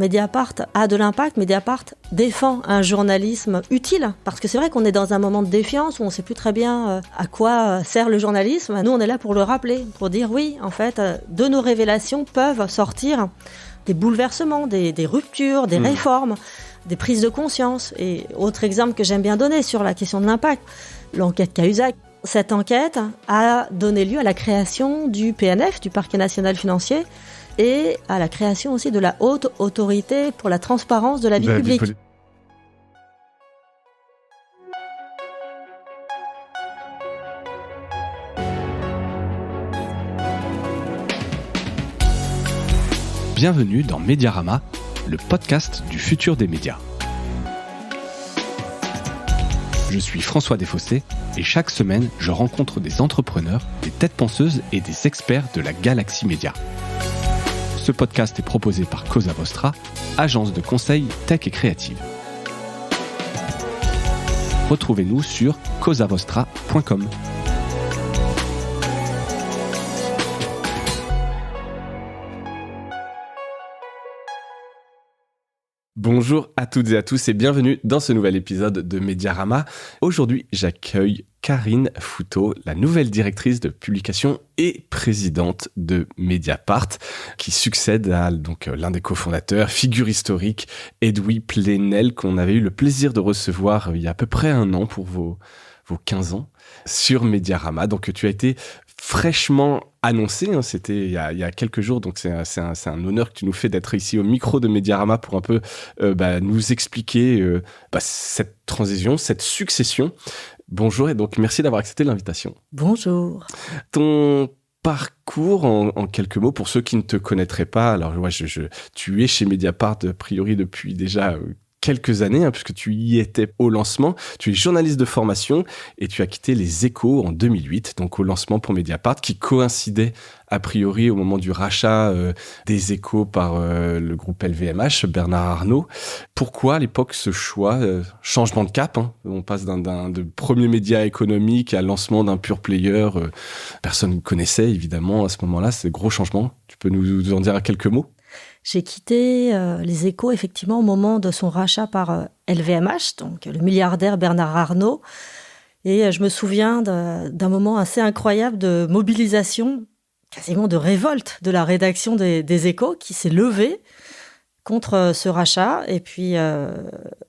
Mediapart a de l'impact, Mediapart défend un journalisme utile, parce que c'est vrai qu'on est dans un moment de défiance où on ne sait plus très bien à quoi sert le journalisme. Nous, on est là pour le rappeler, pour dire oui, en fait, de nos révélations peuvent sortir des bouleversements, des ruptures, des réformes, des prises de conscience. Et autre exemple que j'aime bien donner sur la question de l'impact, l'enquête Cahuzac. Cette enquête a donné lieu à la création du PNF, du Parquet national financier, et à la création aussi de la Haute Autorité pour la transparence de la vie publique. Bienvenue dans Mediarama, le podcast du futur des médias. Je suis François Desfossés et chaque semaine, je rencontre des entrepreneurs, des têtes penseuses et des experts de la galaxie média. Ce podcast est proposé par Cosa Vostra, agence de conseil tech et créative. Retrouvez-nous sur cosavostra.com. Bonjour à toutes et à tous et bienvenue dans ce nouvel épisode de Mediarama. Aujourd'hui, j'accueille Karine Fouteau, la nouvelle directrice de publication et présidente de Mediapart, qui succède à l'un des cofondateurs, figure historique, Edoui Plenel, qu'on avait eu le plaisir de recevoir il y a à peu près un an pour vos 15 ans sur Mediarama. Donc tu as été fraîchement annoncé, c'était il y a quelques jours, donc c'est un honneur que tu nous fais d'être ici au micro de Mediarama pour un peu nous expliquer cette transition, cette succession. Bonjour et donc merci d'avoir accepté l'invitation. Bonjour. Ton parcours en quelques mots pour ceux qui ne te connaîtraient pas. Alors tu es chez Mediapart a priori depuis déjà quelques années, puisque tu y étais au lancement. Tu es journaliste de formation et tu as quitté Les Échos en 2008, donc au lancement pour Mediapart, qui coïncidait a priori au moment du rachat des Échos par le groupe LVMH, Bernard Arnault. Pourquoi à l'époque ce choix, changement de cap, on passe de premier média économique à lancement d'un pure player, personne ne connaissait évidemment à ce moment-là, c'est un gros changement. Tu peux nous en dire quelques mots ? J'ai quitté Les Échos, effectivement, au moment de son rachat par LVMH, donc le milliardaire Bernard Arnault. Et je me souviens d'un moment assez incroyable de mobilisation, quasiment de révolte de la rédaction des Échos, qui s'est levée contre ce rachat. Et puis,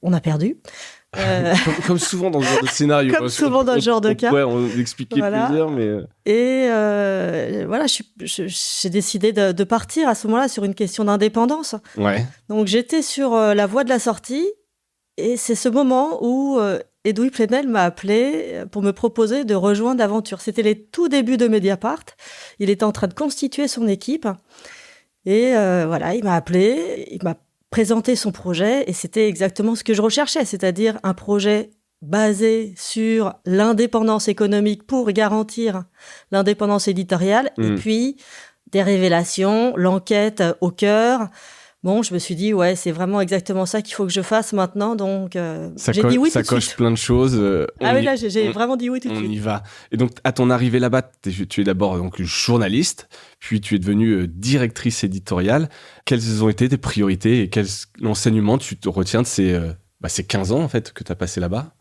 on a perdu. Comme souvent dans ce genre de scénario. Comme souvent dans ce genre de cas. On pourrait en expliquer plusieurs, mais... Et voilà, j'ai décidé de partir à ce moment-là sur une question d'indépendance. Ouais. Donc j'étais sur la voie de la sortie et c'est ce moment où Edoui Plenel m'a appelé pour me proposer de rejoindre l'aventure. C'était les tout débuts de Mediapart. Il était en train de constituer son équipe et voilà, il m'a appelé, il m'a présenté son projet et c'était exactement ce que je recherchais, c'est-à-dire un projet basé sur l'indépendance économique pour garantir l'indépendance éditoriale et puis des révélations, l'enquête au cœur. Bon, je me suis dit, ouais, c'est vraiment exactement ça qu'il faut que je fasse maintenant. Donc, j'ai dit oui tout de suite. Ça coche plein de choses. J'ai vraiment dit oui tout de suite. On y va. Et donc, à ton arrivée là-bas, tu es d'abord donc journaliste, puis tu es devenue directrice éditoriale. Quelles ont été tes priorités et quels enseignements tu te retiens de ces 15 ans en fait, que tu as passé là-bas ?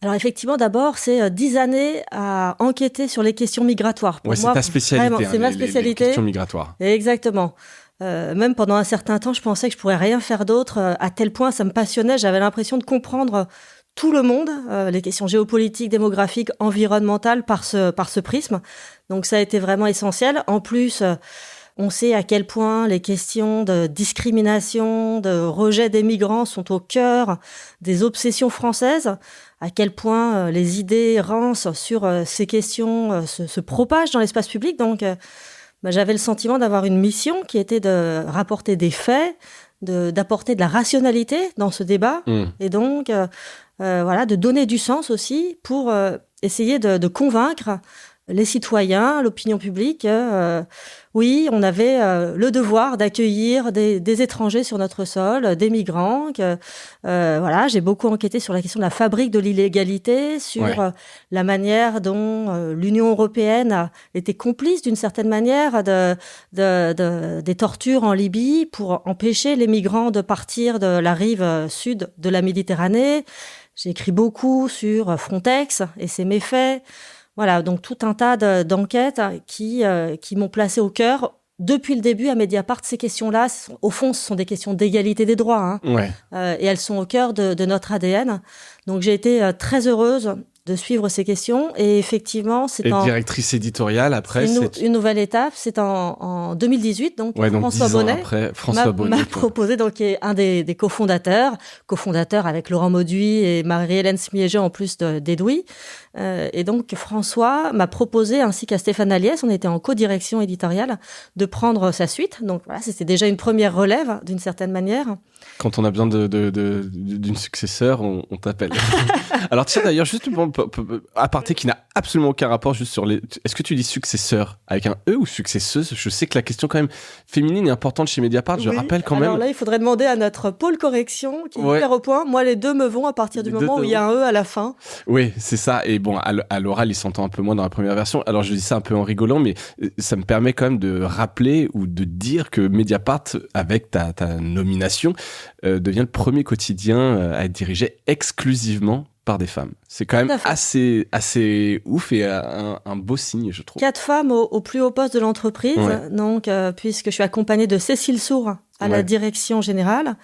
Alors effectivement, d'abord, c'est 10 années à enquêter sur les questions migratoires. Pour moi, c'est ta spécialité. Vraiment, c'est ma spécialité. Les questions migratoires. Exactement. Même pendant un certain temps, je pensais que je pourrais rien faire d'autre. À tel point, ça me passionnait. J'avais l'impression de comprendre tout le monde, les questions géopolitiques, démographiques, environnementales par ce prisme. Donc ça a été vraiment essentiel. En plus, on sait à quel point les questions de discrimination, de rejet des migrants sont au cœur des obsessions françaises, à quel point les idées rances sur ces questions se propagent dans l'espace public. Donc, j'avais le sentiment d'avoir une mission qui était de rapporter des faits, d'apporter de la rationalité dans ce débat, et donc de donner du sens aussi pour essayer de convaincre les citoyens, l'opinion publique, oui, on avait le devoir d'accueillir des étrangers sur notre sol, des migrants. Voilà, j'ai beaucoup enquêté sur la question de la fabrique de l'illégalité, sur la manière dont l'Union européenne a été complice d'une certaine manière des tortures en Libye pour empêcher les migrants de partir de la rive sud de la Méditerranée. J'ai écrit beaucoup sur Frontex et ses méfaits. Voilà, donc tout un tas d'enquêtes qui m'ont placé au cœur. Depuis le début, à Mediapart, ces questions-là, au fond, ce sont des questions d'égalité des droits. Et elles sont au cœur de notre ADN. Donc j'ai été très heureuse de suivre ces questions. Et effectivement, directrice éditoriale, après... Une nouvelle étape, c'est en 2018. Donc, François Bonnet, m'a proposé, donc, qui est un des cofondateurs avec Laurent Mauduit et Marie-Hélène Smiéger, en plus d'Edoui. Et donc, François m'a proposé, ainsi qu'à Stéphane Aliès, on était en co-direction éditoriale, de prendre sa suite. Donc, voilà, c'était déjà une première relève, d'une certaine manière. Quand on a besoin d'une successeur, on t'appelle. Alors tiens, d'ailleurs, juste aparté qui n'a absolument aucun rapport, juste sur les... Est-ce que tu dis successeur avec un E ou successeuse? Je sais que la question quand même féminine est importante chez Mediapart, je rappelle quand même. Alors là, il faudrait demander à notre pôle correction qui est hyper au point. Moi, les deux me vont à partir du moment où il y a un E à la fin. Oui, c'est ça. Et bon, à l'oral, il s'entend un peu moins dans la première version. Alors je dis ça un peu en rigolant, mais ça me permet quand même de rappeler ou de dire que Mediapart, avec ta nomination, devient le premier quotidien à être dirigé exclusivement par des femmes. C'est quand même assez ouf et un beau signe, je trouve. 4 femmes au plus haut poste de l'entreprise, donc, puisque je suis accompagnée de Cécile Sour à la direction générale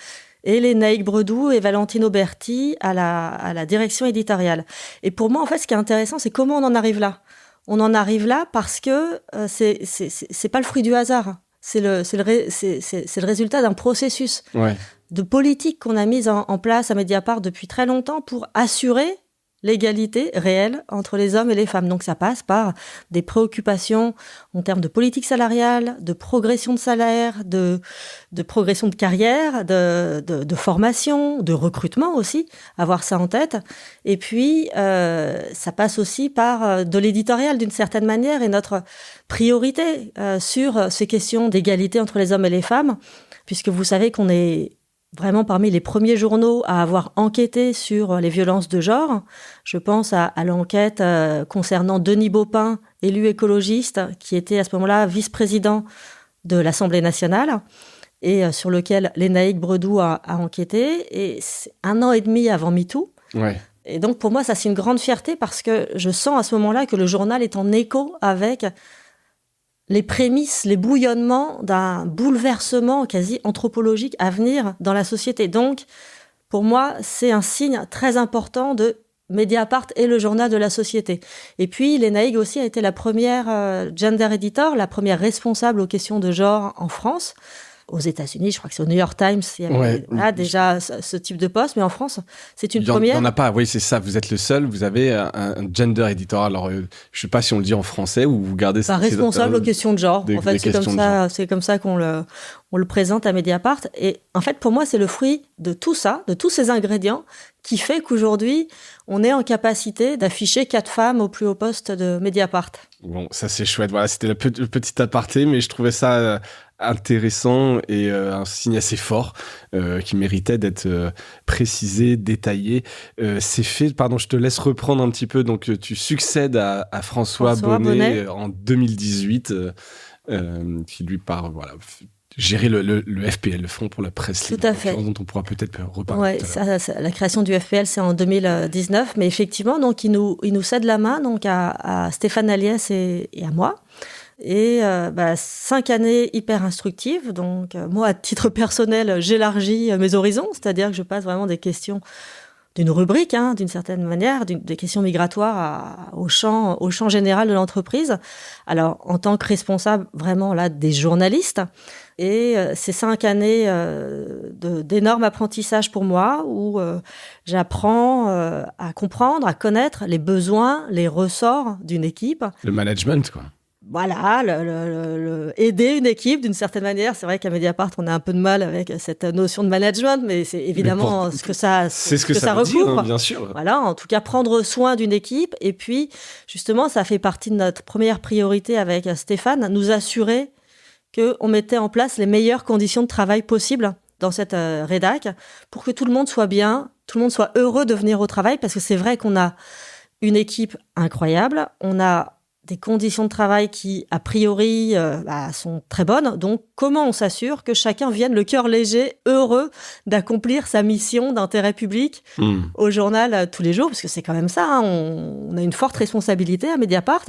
et Lénaïque Bredou et Valentine Auberti à la direction éditoriale. Et pour moi, en fait, ce qui est intéressant, c'est comment on en arrive là. On en arrive là parce que c'est pas le fruit du hasard. C'est le résultat d'un processus de politique qu'on a mise en place à Mediapart depuis très longtemps pour assurer l'égalité réelle entre les hommes et les femmes. Donc ça passe par des préoccupations en termes de politique salariale, de progression de salaire, de progression de carrière, de formation, de recrutement aussi, avoir ça en tête. Et puis, ça passe aussi par de l'éditorial d'une certaine manière et notre priorité sur ces questions d'égalité entre les hommes et les femmes, puisque vous savez qu'on est vraiment parmi les premiers journaux à avoir enquêté sur les violences de genre. Je pense à l'enquête concernant Denis Baupin, élu écologiste, qui était à ce moment-là vice-président de l'Assemblée nationale et sur lequel Lénaïque Bredou a enquêté. Et c'est 1 an et demi avant MeToo. Et donc pour moi, ça c'est une grande fierté parce que je sens à ce moment-là que le journal est en écho avec les prémices, les bouillonnements d'un bouleversement quasi anthropologique à venir dans la société. Donc, pour moi, c'est un signe très important de Mediapart et le journal de la société. Et puis, Lénaïque aussi a été la première gender editor, la première responsable aux questions de genre en France. Aux États-Unis, je crois que c'est au New York Times, il y avait déjà ce type de poste, mais en France, c'est une première. Il n'y en a pas, oui, c'est ça, vous êtes le seul, vous avez un gender editor. Alors, je ne sais pas si on le dit en français ou vous gardez ça. Responsable aux questions de genre. En fait, c'est comme ça qu'on le présente à Mediapart. Et en fait, pour moi, c'est le fruit de tout ça, de tous ces ingrédients, qui fait qu'aujourd'hui, on est en capacité d'afficher 4 femmes au plus haut poste de Mediapart. Bon, ça c'est chouette. Voilà, c'était le petit aparté, mais je trouvais ça intéressant et un signe assez fort qui méritait d'être précisé, détaillé. C'est fait, pardon, je te laisse reprendre un petit peu. Donc, tu succèdes à François Bonnet en 2018, qui lui part, voilà, gérer le FPL, le Fonds pour la presse libre. Tout à fait. Dont on pourra peut-être reparler. La création du FPL, c'est en 2019, mais effectivement, donc il nous cède la main donc à Stéphane Aliès et à moi. Et 5 années hyper instructives. Donc moi, à titre personnel, j'élargis mes horizons, c'est-à-dire que je passe vraiment des questions d'une rubrique, d'une certaine manière, des questions migratoires au champ général de l'entreprise. Alors, en tant que responsable vraiment là des journalistes, et ces 5 années d'énorme apprentissage pour moi, où j'apprends à comprendre, à connaître les besoins, les ressorts d'une équipe. Le management, quoi. voilà, aider une équipe d'une certaine manière. C'est vrai qu'à Mediapart, on a un peu de mal avec cette notion de management, mais c'est évidemment ce que ça veut recouvre. Dire, hein, bien sûr. Voilà, en tout cas, prendre soin d'une équipe. Et puis, justement, ça fait partie de notre première priorité avec Stéphane, nous assurer qu'on mettait en place les meilleures conditions de travail possibles dans cette rédac pour que tout le monde soit bien, tout le monde soit heureux de venir au travail, parce que c'est vrai qu'on a une équipe incroyable, on a des conditions de travail qui, a priori, sont très bonnes. Donc, comment on s'assure que chacun vienne le cœur léger, heureux d'accomplir sa mission d'intérêt public au journal tous les jours, parce que c'est quand même ça, hein, on a une forte responsabilité à Mediapart.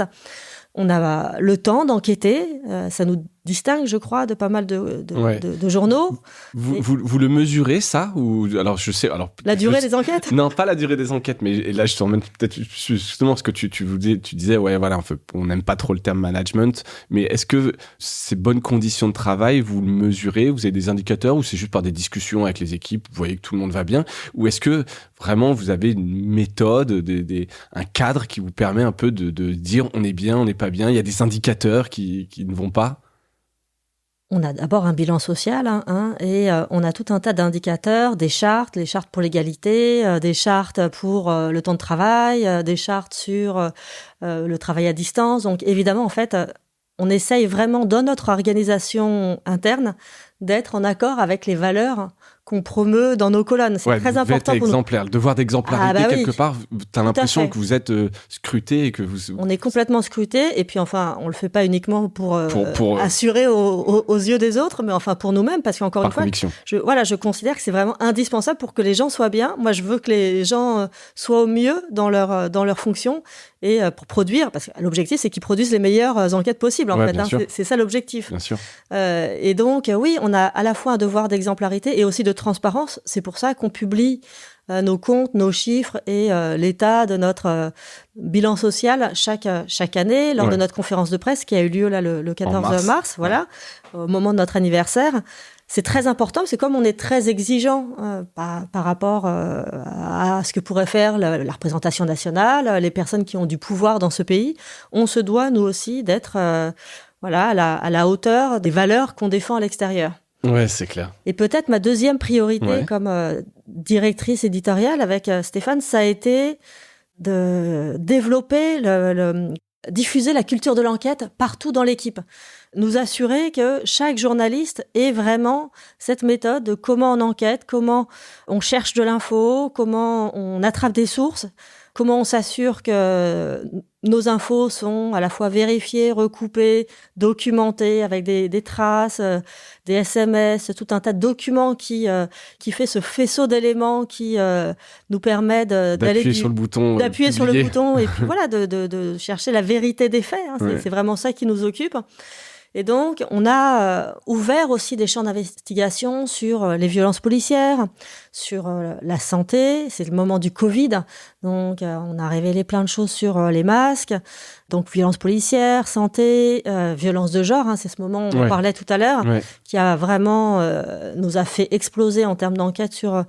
On a le temps d'enquêter, ça nous distingue, je crois, de pas mal de journaux. Vous le mesurez, ça, ou alors je sais, alors la durée des enquêtes? Non, pas la durée des enquêtes, mais là je te remets peut-être justement parce que tu disais, ouais, voilà, on n'aime pas trop le terme management, mais est-ce que ces bonnes conditions de travail, vous le mesurez, vous avez des indicateurs, ou c'est juste par des discussions avec les équipes, vous voyez que tout le monde va bien, ou est-ce que vraiment vous avez une méthode, un cadre qui vous permet un peu de dire on est bien, on n'est pas bien, il y a des indicateurs qui ne vont pas? On a d'abord un bilan social, et on a tout un tas d'indicateurs, des chartes, les chartes pour l'égalité, des chartes pour le temps de travail, des chartes sur le travail à distance. Donc évidemment, en fait, on essaye vraiment dans notre organisation interne d'être en accord avec les valeurs qu'on promeut dans nos colonnes. C'est très important pour nous. Exemplaire, le devoir d'exemplarité, quelque part, tu as l'impression que vous êtes scruté et que vous... On est complètement scruté, et puis enfin, on le fait pas uniquement pour assurer aux yeux des autres, mais enfin pour nous-mêmes, parce qu'encore une fois, je considère que c'est vraiment indispensable pour que les gens soient bien. Moi, je veux que les gens soient au mieux dans leur fonction, et pour produire, parce que l'objectif, c'est qu'ils produisent les meilleures enquêtes possibles, en fait. Hein, c'est ça l'objectif. Bien sûr. Et donc, oui, on a à la fois un devoir d'exemplarité et aussi de transparence. C'est pour ça qu'on publie nos comptes, nos chiffres et l'état de notre bilan social chaque année lors de notre conférence de presse qui a eu lieu là le 14 mars, voilà, au moment de notre anniversaire. C'est très important, parce que comme on est très exigeant par rapport à ce que pourrait faire la représentation nationale, les personnes qui ont du pouvoir dans ce pays, on se doit, nous aussi, d'être à la hauteur des valeurs qu'on défend à l'extérieur. Ouais, c'est clair. Et peut-être ma deuxième priorité comme directrice éditoriale avec Stéphane, ça a été de développer, diffuser la culture de l'enquête partout dans l'équipe. Nous assurer que chaque journaliste ait vraiment cette méthode de comment on enquête, comment on cherche de l'info, comment on attrape des sources, comment on s'assure que nos infos sont à la fois vérifiées, recoupées, documentées avec des traces, des SMS, tout un tas de documents qui fait ce faisceau d'éléments qui nous permet d'appuyer sur le bouton et puis voilà, de chercher la vérité des faits. C'est vraiment ça qui nous occupe. Et donc, on a ouvert aussi des champs d'investigation sur les violences policières, sur la santé. C'est le moment du Covid. Donc, on a révélé plein de choses sur les masques. Donc, violences policières, santé, violences de genre. C'est ce moment où on parlait tout à l'heure, qui a vraiment nous a fait exploser en termes d'enquête sur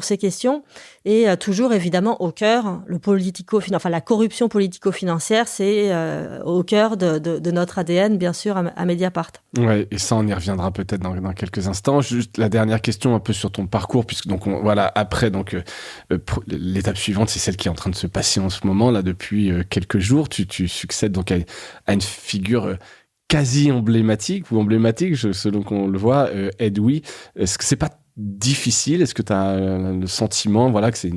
ces questions. Et toujours, évidemment, au cœur, la corruption politico-financière, c'est au cœur de notre ADN, bien sûr, à Mediapart. Ouais, et ça, on y reviendra peut-être dans quelques instants. Juste la dernière question, un peu sur ton parcours, puisque après, l'étape suivante, c'est celle qui est en train de se passer en ce moment, là, depuis quelques jours. Tu succèdes donc à une figure quasi emblématique, selon qu'on le voit, Edoui. Est-ce que c'est pas difficile? Est-ce que tu as le sentiment que c'est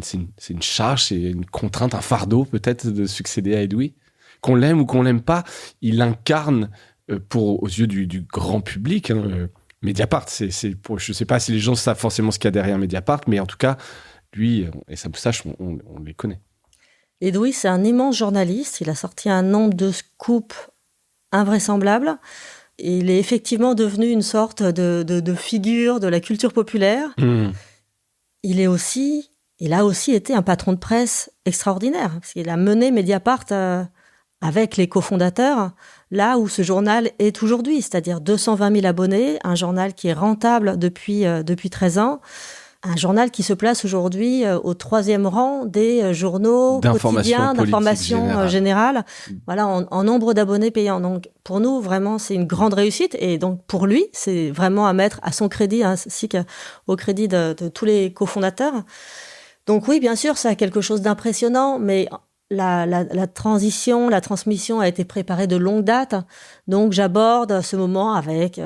une charge, c'est une contrainte, un fardeau peut-être de succéder à Edoui? Qu'on l'aime ou qu'on l'aime pas, il incarne aux yeux du grand public Mediapart. Je sais pas si les gens savent forcément ce qu'il y a derrière Mediapart, mais en tout cas, lui et sa moustache, on les connaît. Edoui, c'est un immense journaliste. Il a sorti un nombre de scoops invraisemblables. Il est effectivement devenu une sorte de figure de la culture populaire. Il a aussi été un patron de presse extraordinaire, parce qu'il a mené Mediapart avec les cofondateurs là où ce journal est aujourd'hui, c'est-à-dire 220 000 abonnés, un journal qui est rentable depuis 13 ans, un journal qui se place aujourd'hui au 3e rang des journaux quotidiens d'information générale, voilà, en nombre d'abonnés payants. Donc, pour nous, vraiment, c'est une grande réussite. Et donc, pour lui, c'est vraiment à mettre à son crédit, ainsi qu'au crédit de tous les cofondateurs. Donc oui, bien sûr, ça a quelque chose d'impressionnant, mais la transition, la transmission a été préparée de longue date. Donc, j'aborde ce moment avec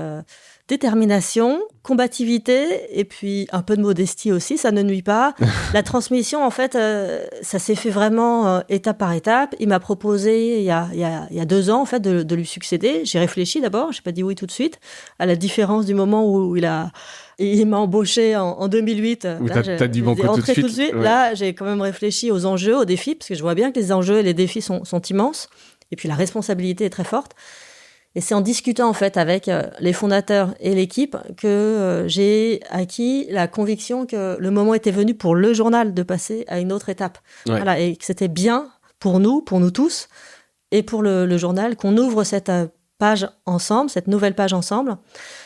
détermination, combativité et puis un peu de modestie aussi, ça ne nuit pas. La transmission, en fait, ça s'est fait vraiment étape par étape. Il m'a proposé il y a 2 ans en fait de lui succéder. J'ai réfléchi d'abord, j'ai pas dit oui tout de suite, à la différence du moment où il m'a embauché en 2008. Où t'as dit bon coup tout de suite. Ouais. Là, j'ai quand même réfléchi aux enjeux, aux défis, parce que je vois bien que les enjeux et les défis sont immenses. Et puis la responsabilité est très forte. Et c'est en discutant en fait avec les fondateurs et l'équipe que j'ai acquis la conviction que le moment était venu pour le journal de passer à une autre étape. Ouais. Voilà, et que c'était bien pour nous tous, et pour le journal qu'on ouvre cette page ensemble, cette nouvelle page ensemble,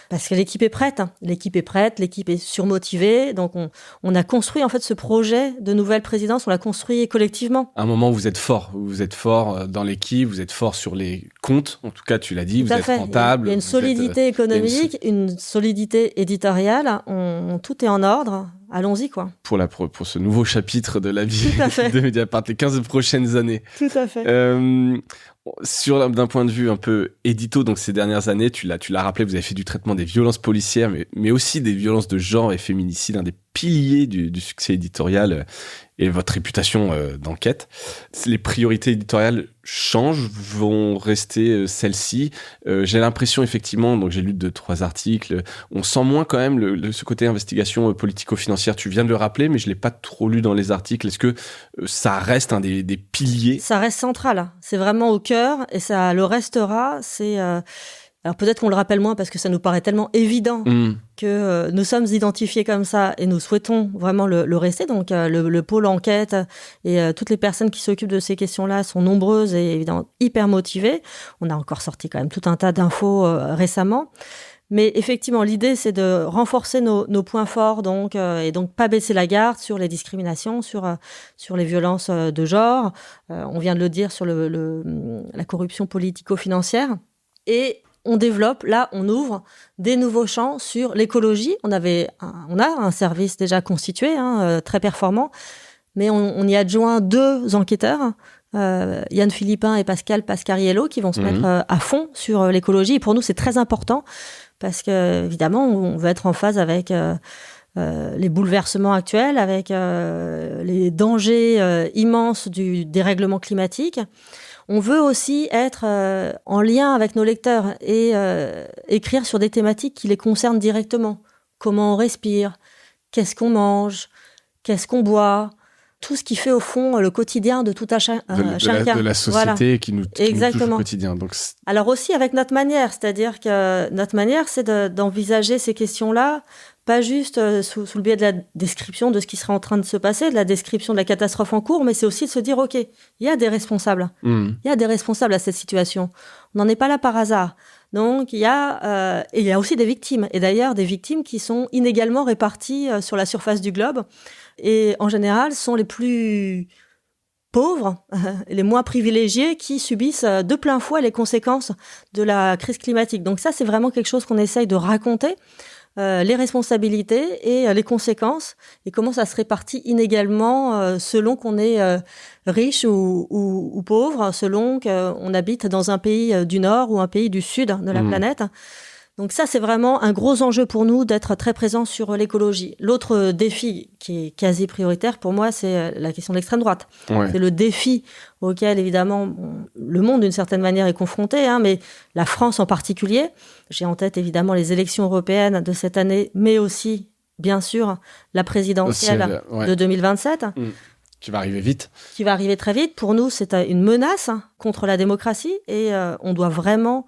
parce que l'équipe est prête. L'équipe est surmotivée. Donc, on a construit en fait ce projet de nouvelle présidence, on l'a construit collectivement. À un moment où vous êtes fort dans l'équipe, vous êtes fort sur les comptes, en tout cas, tu l'as dit, vous êtes rentable. Il y a une solidité économique, une solidité éditoriale, tout est en ordre. Allons-y, quoi. Pour ce nouveau chapitre de la vie de Mediapart, les 15 prochaines années. Tout à fait. D'un point de vue un peu édito, donc ces dernières années, tu l'as rappelé, vous avez fait du traitement des violences policières, mais aussi des violences de genre et féminicide, un des piliers du succès éditorial et votre réputation d'enquête. Les priorités éditoriales changent, vont rester celles-ci. J'ai l'impression, effectivement, donc j'ai lu 2-3 articles, on sent moins quand même ce côté investigation politico-financière. Tu viens de le rappeler, mais je l'ai pas trop lu dans les articles. Est-ce que ça reste un des piliers ? Ça reste central. C'est vraiment au cœur et ça le restera. Alors peut-être qu'on le rappelle moins parce que ça nous paraît tellement évident que nous sommes identifiés comme ça et nous souhaitons vraiment le rester. Donc le pôle enquête et toutes les personnes qui s'occupent de ces questions-là sont nombreuses et évidemment hyper motivées. On a encore sorti quand même tout un tas d'infos récemment. Mais effectivement, l'idée, c'est de renforcer nos points forts, et donc pas baisser la garde sur les discriminations, sur les violences de genre. On vient de le dire sur la corruption politico-financière. Et on développe, là, on ouvre des nouveaux champs sur l'écologie. On a un service déjà constitué, très performant, mais on y adjoint 2 enquêteurs, Yann Philippin et Pascal Pascariello, qui vont se mettre à fond sur l'écologie. Et pour nous, c'est très important parce que, évidemment, on veut être en phase avec les bouleversements actuels, avec les dangers immenses du dérèglement climatique. On veut aussi être en lien avec nos lecteurs et écrire sur des thématiques qui les concernent directement. Comment on respire, qu'est-ce qu'on mange, qu'est-ce qu'on boit, tout ce qui fait au fond le quotidien de tout chacun. De la société, voilà. qui nous touche au quotidien. Donc, alors aussi avec notre manière, c'est-à-dire que notre manière, c'est d'envisager ces questions-là, pas juste sous le biais de la description de ce qui serait en train de se passer, de la description de la catastrophe en cours, mais c'est aussi de se dire, OK, il y a des responsables. Il y a des responsables à cette situation. On n'en est pas là par hasard. Donc, il y a aussi des victimes. Et d'ailleurs, des victimes qui sont inégalement réparties sur la surface du globe. Et en général, sont les plus pauvres, les moins privilégiés qui subissent de plein fouet les conséquences de la crise climatique. Donc ça, c'est vraiment quelque chose qu'on essaye de raconter. Les responsabilités et les conséquences et comment ça se répartit inégalement selon qu'on est riche ou pauvre, selon qu'on habite dans un pays du Nord ou un pays du Sud de la planète. Donc ça, c'est vraiment un gros enjeu pour nous d'être très présents sur l'écologie. L'autre défi qui est quasi prioritaire pour moi, c'est la question de l'extrême droite. Ouais. C'est le défi auquel, évidemment, le monde, d'une certaine manière, est confronté, mais la France en particulier. J'ai en tête, évidemment, les élections européennes de cette année, mais aussi, bien sûr, la présidentielle de 2027. Qui va arriver vite. Qui va arriver très vite. Pour nous, c'est une menace contre la démocratie et on doit vraiment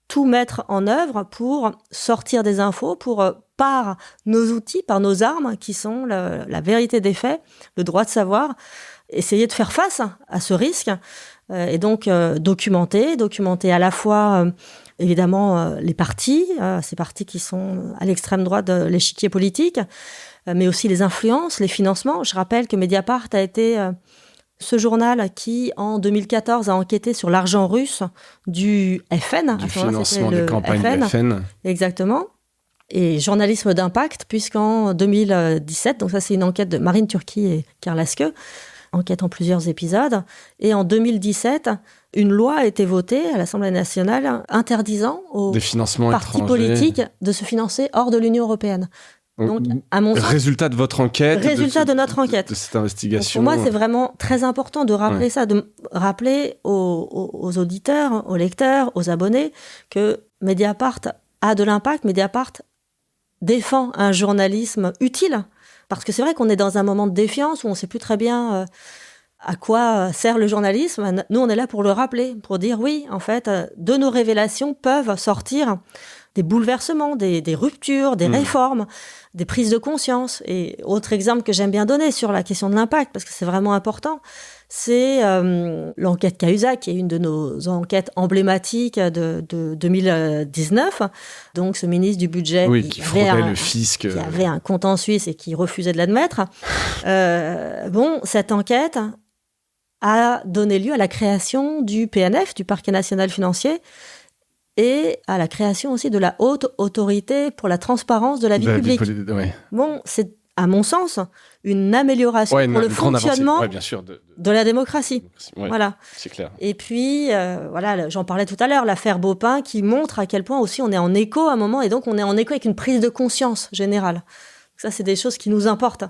tout mettre en œuvre pour sortir des infos, par nos outils, par nos armes, qui sont la vérité des faits, le droit de savoir, essayer de faire face à ce risque, et donc documenter à la fois, évidemment, les partis, ces partis qui sont à l'extrême droite de l'échiquier politique, mais aussi les influences, les financements. Je rappelle que Mediapart a été ce journal qui, en 2014, a enquêté sur l'argent russe du FN. Du financement des campagnes du FN. Exactement. Et journalisme d'impact, puisqu'en 2017, donc ça c'est une enquête de Marine Turki et Karl Aske, enquête en plusieurs épisodes, et en 2017, une loi a été votée à l'Assemblée nationale interdisant aux partis politiques de se financer hors de l'Union européenne. Donc, à mon sens, résultat de votre enquête, de notre enquête, de cette investigation. Donc pour moi, c'est vraiment très important de rappeler ça, de rappeler aux auditeurs, aux lecteurs, aux abonnés que Mediapart a de l'impact. Mediapart défend un journalisme utile, parce que c'est vrai qu'on est dans un moment de défiance où on ne sait plus très bien à quoi sert le journalisme. Nous, on est là pour le rappeler, pour dire oui, en fait, de nos révélations peuvent sortir des bouleversements, des ruptures, des réformes, des prises de conscience. Et autre exemple que j'aime bien donner sur la question de l'impact, parce que c'est vraiment important, c'est l'enquête Cahuzac, qui est une de nos enquêtes emblématiques de 2019. Donc, ce ministre du budget qui fraudait le fisc, qui avait un compte en Suisse et qui refusait de l'admettre. Cette enquête a donné lieu à la création du PNF, du Parquet national financier, et à la création aussi de la haute autorité pour la transparence de la vie publique. C'est, à mon sens, une amélioration pour le fonctionnement de la démocratie. Voilà. C'est clair. Et puis, j'en parlais tout à l'heure, l'affaire Baupin qui montre à quel point aussi on est en écho à un moment, et donc on est en écho avec une prise de conscience générale. Ça, c'est des choses qui nous importent.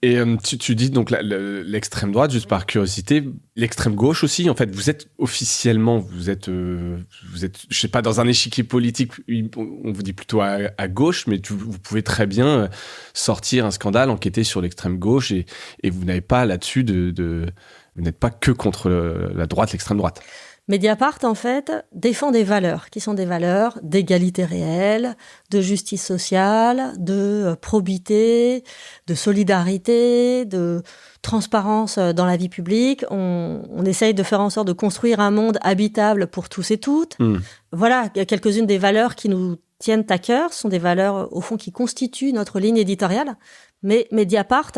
Et tu dis donc l'extrême droite, juste par curiosité, l'extrême gauche aussi. En fait, vous êtes officiellement, vous êtes, je sais pas, dans un échiquier politique, on vous dit plutôt à gauche, mais vous pouvez très bien sortir un scandale, enquêter sur l'extrême gauche, et vous n'avez pas là-dessus vous n'êtes pas que contre la droite, l'extrême droite. Mediapart, en fait, défend des valeurs qui sont des valeurs d'égalité réelle, de justice sociale, de probité, de solidarité, de transparence dans la vie publique. On essaye de faire en sorte de construire un monde habitable pour tous et toutes. Voilà, quelques-unes des valeurs qui nous tiennent à cœur sont des valeurs, au fond, qui constituent notre ligne éditoriale. Mais Mediapart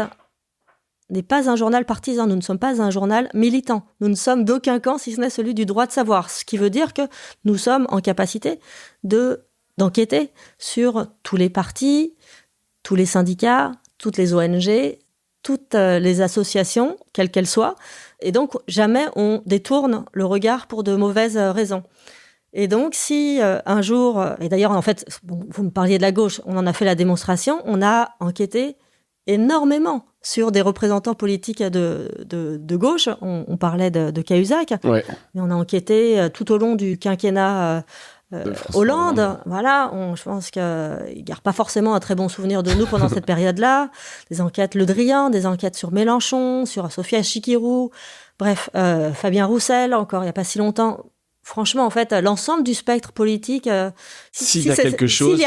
n'est pas un journal partisan, nous ne sommes pas un journal militant. Nous ne sommes d'aucun camp, si ce n'est celui du droit de savoir. Ce qui veut dire que nous sommes en capacité d'enquêter sur tous les partis, tous les syndicats, toutes les ONG, toutes les associations, quelles qu'elles soient. Et donc, jamais on détourne le regard pour de mauvaises raisons. Et donc, si un jour, et d'ailleurs, en fait, vous me parliez de la gauche, on en a fait la démonstration, on a enquêté énormément sur des représentants politiques de gauche. On parlait de Cahuzac, mais on a enquêté tout au long du quinquennat Hollande. Voilà, je pense qu'il ne garde pas forcément un très bon souvenir de nous pendant cette période-là. Des enquêtes Le Drian, des enquêtes sur Mélenchon, sur Sophia Chikirou, bref, Fabien Roussel, encore il n'y a pas si longtemps. Franchement, en fait, l'ensemble du spectre politique, s'il y a quelque chose,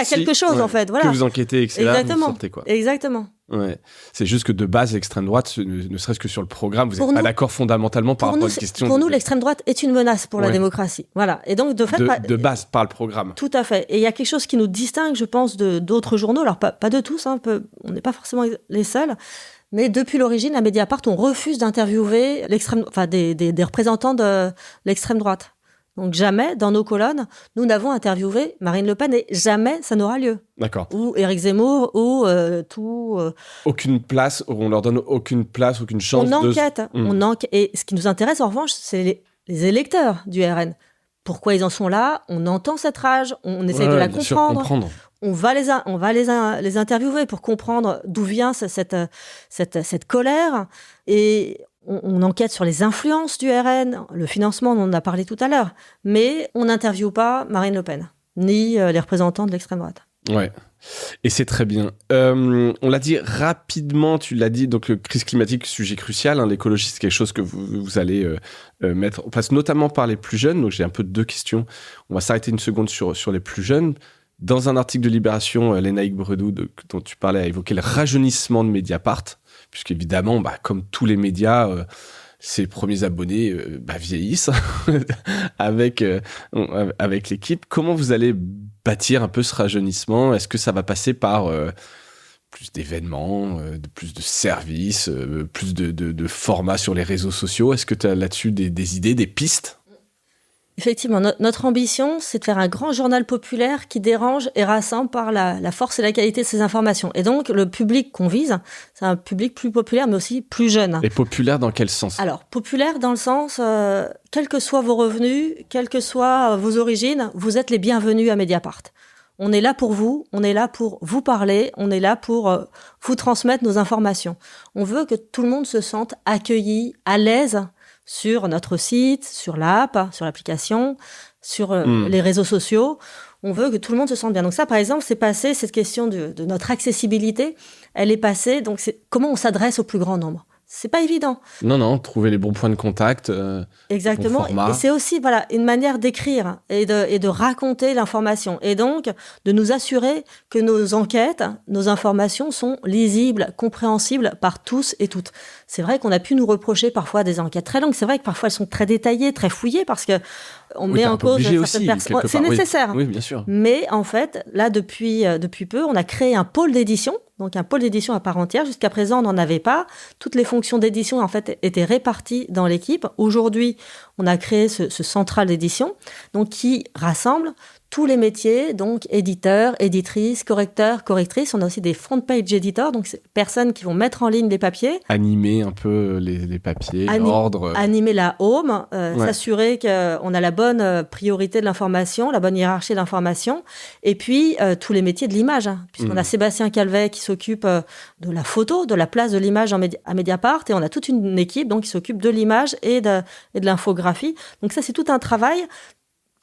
en fait, voilà. Que vous enquêtez, etc., vous sortez, quoi. Exactement. Ouais. C'est juste que de base, l'extrême droite, ne serait-ce que sur le programme, vous n'êtes pas d'accord fondamentalement par rapport à une question. Pour nous, l'extrême droite est une menace pour la démocratie. Voilà. Et donc, de base, par le programme. Tout à fait. Et il y a quelque chose qui nous distingue, je pense, d'autres journaux. Alors, pas de tous, hein, on n'est pas forcément les seuls. Mais depuis l'origine, à Mediapart, on refuse d'interviewer des représentants de l'extrême droite. Donc jamais, dans nos colonnes, nous n'avons interviewé Marine Le Pen, et jamais ça n'aura lieu. D'accord. Ou Éric Zemmour, ou aucune place, on leur donne aucune place, aucune chance. On enquête. Et ce qui nous intéresse, en revanche, c'est les électeurs du RN. Pourquoi ils en sont là? On entend cette rage, on essaye de la comprendre. On va les interviewer pour comprendre d'où vient cette colère. Et on enquête sur les influences du RN, le financement, on en a parlé tout à l'heure. Mais on n'interviewe pas Marine Le Pen, ni les représentants de l'extrême droite. Ouais, et c'est très bien. On l'a dit rapidement, tu l'as dit, donc crise climatique, sujet crucial. L'écologie, c'est quelque chose que vous allez mettre en place, notamment par les plus jeunes. Donc j'ai un peu deux questions. On va s'arrêter une seconde sur les plus jeunes. Dans un article de Libération, Lénaïque Bredou, dont tu parlais, a évoqué le rajeunissement de Mediapart, puisqu'évidemment, comme tous les médias, ses premiers abonnés vieillissent avec l'équipe. Comment vous allez bâtir un peu ce rajeunissement? Est-ce que ça va passer par plus d'événements, plus de services, plus de formats sur les réseaux sociaux. Est-ce que tu as là-dessus des idées, des pistes ? Effectivement, notre ambition, c'est de faire un grand journal populaire qui dérange et rassemble par la force et la qualité de ses informations. Et donc, le public qu'on vise, c'est un public plus populaire, mais aussi plus jeune. Et populaire dans quel sens ? Alors, populaire dans le sens, quels que soient vos revenus, quelles que soient vos origines, vous êtes les bienvenus à Mediapart. On est là pour vous, on est là pour vous parler, on est là pour vous transmettre nos informations. On veut que tout le monde se sente accueilli, à l'aise sur notre site, sur l'app, sur l'application, sur les réseaux sociaux. On veut que tout le monde se sente bien. Donc ça, par exemple, c'est passé, cette question de notre accessibilité, elle est passée, donc c'est comment on s'adresse au plus grand nombre. C'est pas évident. Non, trouver les bons points de contact. Exactement. Et c'est aussi une manière d'écrire et de raconter l'information. Et donc, de nous assurer que nos enquêtes, nos informations sont lisibles, compréhensibles par tous et toutes. C'est vrai qu'on a pu nous reprocher parfois des enquêtes très longues. C'est vrai que parfois elles sont très détaillées, très fouillées parce que on met en cause certaines personnes. C'est nécessaire. Oui, bien sûr. Mais en fait, là, depuis peu, on a créé un pôle d'édition. Donc un pôle d'édition à part entière. Jusqu'à présent, on n'en avait pas. Toutes les fonctions d'édition, en fait, étaient réparties dans l'équipe. Aujourd'hui, on a créé ce central d'édition, donc qui rassemble tous les métiers, donc éditeurs, éditrices, correcteurs, correctrices. On a aussi des front page éditeurs, donc c'est personnes qui vont mettre en ligne des papiers. Animer un peu les papiers, l'ordre. Animer la home, s'assurer qu'on a la bonne priorité de l'information, la bonne hiérarchie de l'information. Et puis, tous les métiers de l'image, puisqu'on a Sébastien Calvet qui s'occupe de la photo, de la place de l'image à Mediapart. Et on a toute une équipe donc, qui s'occupe de l'image et de l'infographie. Donc ça, c'est tout un travail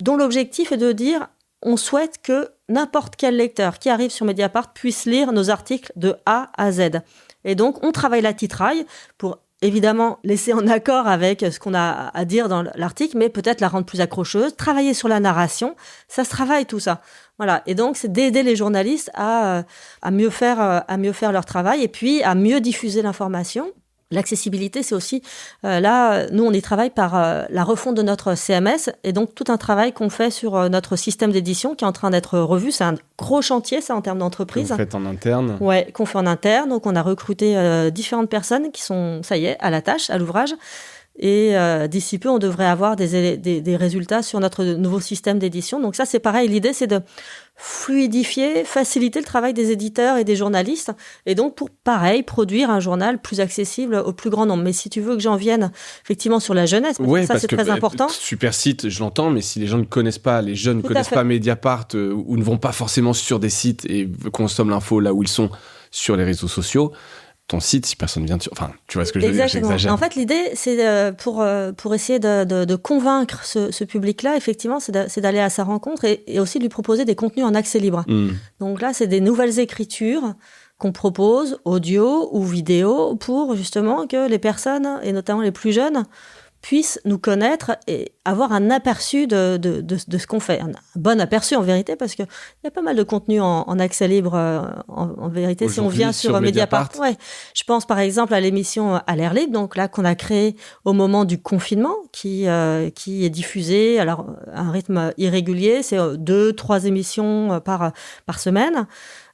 dont l'objectif est de dire on souhaite que n'importe quel lecteur qui arrive sur Mediapart puisse lire nos articles de A à Z. Et donc, on travaille la titraille pour évidemment laisser en accord avec ce qu'on a à dire dans l'article, mais peut-être la rendre plus accrocheuse, travailler sur la narration, ça se travaille tout ça. Voilà. Et donc, c'est d'aider les journalistes à mieux faire leur travail et puis à mieux diffuser l'information. L'accessibilité, c'est aussi, là, nous, on y travaille par la refonte de notre CMS et donc tout un travail qu'on fait sur notre système d'édition qui est en train d'être revu. C'est un gros chantier, ça, en termes d'entreprise. Que vous faites en interne ? Ouais, qu'on fait en interne. Donc, on a recruté différentes personnes qui sont, ça y est, à la tâche, à l'ouvrage. Et d'ici peu, on devrait avoir des résultats sur notre nouveau système d'édition. Donc ça, c'est pareil. L'idée, c'est de fluidifier, faciliter le travail des éditeurs et des journalistes. Et donc, pour, pareil, produire un journal plus accessible au plus grand nombre. Mais si tu veux que j'en vienne effectivement sur la jeunesse, parce que c'est très important. Super site, je l'entends, mais si les gens ne connaissent pas, les jeunes ne connaissent pas Mediapart ou ne vont pas forcément sur des sites et consomment l'info là où ils sont sur les réseaux sociaux, ton site, si personne vient dessus. Enfin, tu vois ce que je veux dire, j'exagère. En fait, l'idée, c'est pour essayer de convaincre ce public-là, effectivement, c'est d'aller à sa rencontre et aussi de lui proposer des contenus en accès libre. Donc là, c'est des nouvelles écritures qu'on propose, audio ou vidéo, pour justement que les personnes, et notamment les plus jeunes, puissent nous connaître et avoir un aperçu de ce qu'on fait. Un bon aperçu, en vérité, parce qu'il y a pas mal de contenu en accès libre, en vérité, aujourd'hui, si on vient sur Mediapart. Ouais. Je pense, par exemple, à l'émission À l'air libre, donc là, qu'on a créée au moment du confinement, qui est diffusée, alors, à un rythme irrégulier, c'est 2-3 émissions par semaine.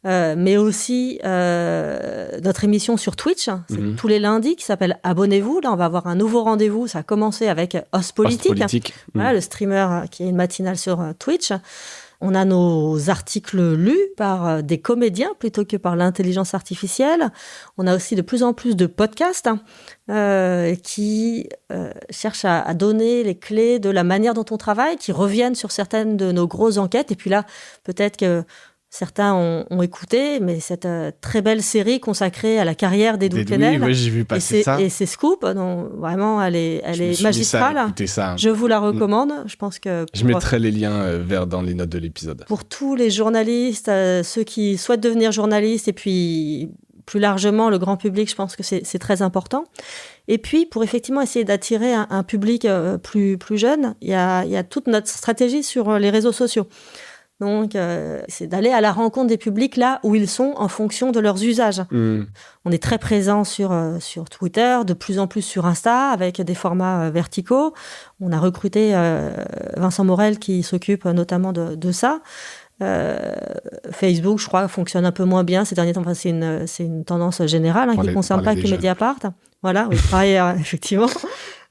Mais aussi notre émission sur Twitch, c'est tous les lundis, qui s'appelle Abonnez-vous. Là, on va avoir un nouveau rendez-vous. Ça a commencé avec Os Politique. Voilà, le streamer qui est une matinale sur Twitch. On a nos articles lus par des comédiens plutôt que par l'intelligence artificielle. On a aussi de plus en plus de podcasts qui cherchent à donner les clés de la manière dont on travaille, qui reviennent sur certaines de nos grosses enquêtes. Et puis là, peut-être que certains ont écouté, mais cette très belle série consacrée à la carrière d'Edoui Plenel. Oui, j'ai vu passer ça. Et c'est Scoop, donc vraiment, elle est magistrale. Ça. Je vous la recommande. Je pense que je mettrai les liens dans les notes de l'épisode. Pour tous les journalistes, ceux qui souhaitent devenir journalistes, et puis plus largement le grand public, je pense que c'est très important. Et puis, pour effectivement essayer d'attirer un public plus jeune, il y a toute notre stratégie sur les réseaux sociaux. Donc, c'est d'aller à la rencontre des publics là où ils sont en fonction de leurs usages. On est très présent sur Twitter, de plus en plus sur Insta, avec des formats verticaux. On a recruté Vincent Morel qui s'occupe notamment de ça. Facebook, je crois, fonctionne un peu moins bien ces derniers temps. Enfin, c'est une tendance générale qui ne concerne pas que Mediapart. Voilà, oui, pareil, effectivement.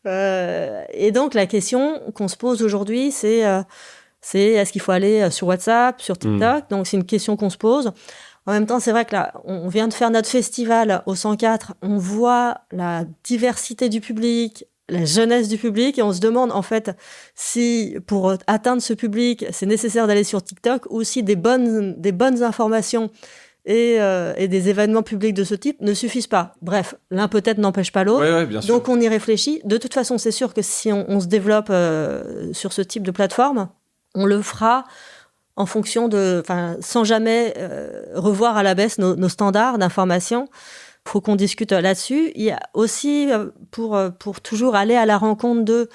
Et donc, la question qu'on se pose aujourd'hui, c'est est-ce qu'il faut aller sur WhatsApp, sur TikTok? Donc, c'est une question qu'on se pose. En même temps, c'est vrai que là, on vient de faire notre festival au 104. On voit la diversité du public, la jeunesse du public, et on se demande en fait si pour atteindre ce public, c'est nécessaire d'aller sur TikTok ou si des bonnes informations et des événements publics de ce type ne suffisent pas. Bref, l'un peut-être n'empêche pas l'autre. Ouais, bien sûr. Donc on y réfléchit. De toute façon, c'est sûr que si on se développe sur ce type de plateforme, on le fera en fonction sans jamais revoir à la baisse nos standards d'information. Il faut qu'on discute là-dessus. Il y a aussi, pour toujours aller à la rencontre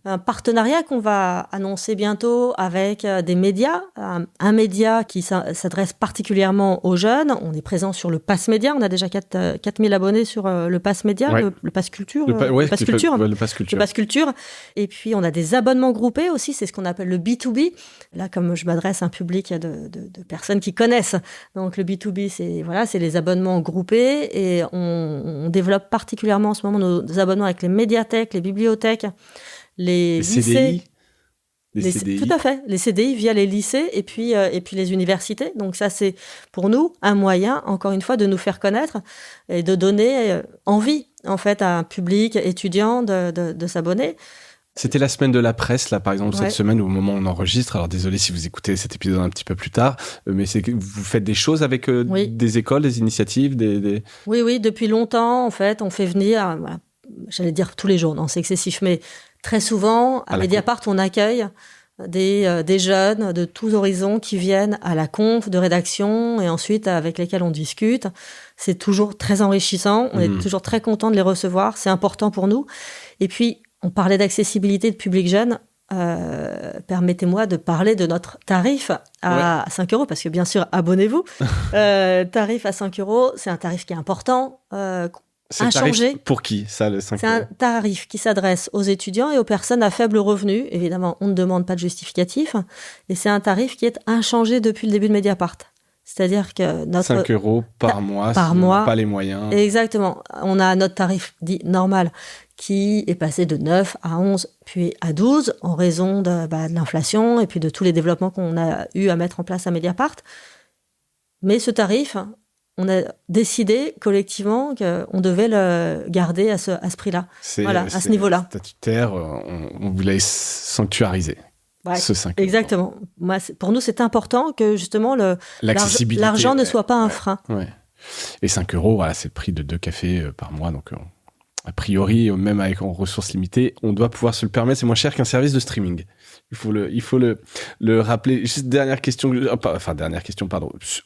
un partenariat qu'on va annoncer bientôt avec des médias. Un média qui s'adresse particulièrement aux jeunes. On est présent sur le Pass Média. On a déjà 4000 abonnés sur le Pass Média, le Pass Culture. Le Pass Culture. Le Pass Culture. Et puis, on a des abonnements groupés aussi. C'est ce qu'on appelle le B2B. Là, comme je m'adresse à un public de personnes qui connaissent. Donc, le B2B, c'est les abonnements groupés. Et on développe particulièrement en ce moment nos abonnements avec les médiathèques, les bibliothèques, les lycées, CDI. Tout à fait, les CDI via les lycées et puis les universités. Donc ça, c'est pour nous un moyen, encore une fois, de nous faire connaître et de donner envie, en fait, à un public étudiant de s'abonner. C'était la semaine de la presse, là, par exemple, cette semaine, au moment où on enregistre. Alors, désolé si vous écoutez cet épisode un petit peu plus tard, mais c'est que vous faites des choses avec des écoles, des initiatives, Oui, depuis longtemps, en fait, on fait venir, j'allais dire tous les jours, non, c'est excessif, mais très souvent, à Mediapart, on accueille des jeunes de tous horizons qui viennent à la conf de rédaction et ensuite avec lesquels on discute. C'est toujours très enrichissant. On est toujours très content de les recevoir. C'est important pour nous. Et puis, on parlait d'accessibilité de public jeune. Permettez-moi de parler de notre tarif à 5 €, parce que bien sûr, abonnez-vous. Tarif à 5 €, c'est un tarif qui est important. C'est un tarif pour qui, ça, le 5 €? C'est un tarif qui s'adresse aux étudiants et aux personnes à faible revenu. Évidemment, on ne demande pas de justificatif. Et c'est un tarif qui est inchangé depuis le début de Mediapart. C'est-à-dire que 5 € par mois, par si mois, on n'a pas les moyens. Exactement. On a notre tarif dit normal qui est passé de 9 à 11, puis à 12, en raison de l'inflation et puis de tous les développements qu'on a eu à mettre en place à Mediapart. Mais ce tarif, on a décidé collectivement qu'on devait le garder à ce prix-là, à ce niveau-là. Statutaire, on voulait sanctuariser ce 5 €. Exactement. Pour nous, c'est important que justement l'argent ne soit pas un frein. Ouais. Et 5 €, c'est le prix de 2 cafés par mois, donc a priori, même avec en ressources limitées, on doit pouvoir se le permettre. C'est moins cher qu'un service de streaming. Il faut le rappeler. Juste dernière question,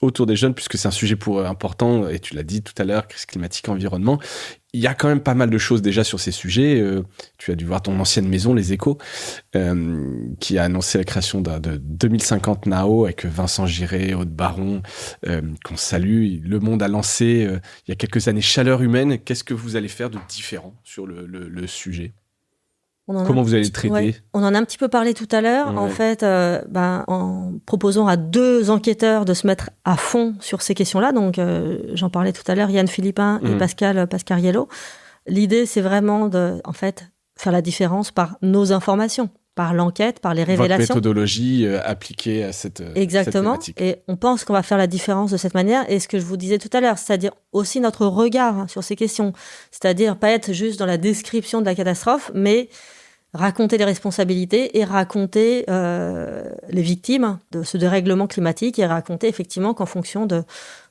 autour des jeunes, puisque c'est un sujet important, et tu l'as dit tout à l'heure, crise climatique, environnement. Il y a quand même pas mal de choses déjà sur ces sujets. Tu as dû voir ton ancienne maison, Les Échos, qui a annoncé la création de 2050 Nao avec Vincent Giré, Aude Baron, qu'on salue. Le Monde a lancé, il y a quelques années, Chaleur humaine. Qu'est-ce que vous allez faire de différent sur le sujet ? Comment vous allez le traiter ? On en a un petit peu parlé tout à l'heure. En fait, en proposant à 2 enquêteurs de se mettre à fond sur ces questions-là, donc j'en parlais tout à l'heure, Yann Philippin et Pascal Pascariello. L'idée, c'est vraiment de, en fait, faire la différence par nos informations, par l'enquête, par les révélations. Votre méthodologie appliquée à cette thématique. Et on pense qu'on va faire la différence de cette manière. Et ce que je vous disais tout à l'heure, c'est-à-dire aussi notre regard sur ces questions. C'est-à-dire pas être juste dans la description de la catastrophe, mais raconter les responsabilités et raconter les victimes de ce dérèglement climatique et raconter effectivement qu'en fonction de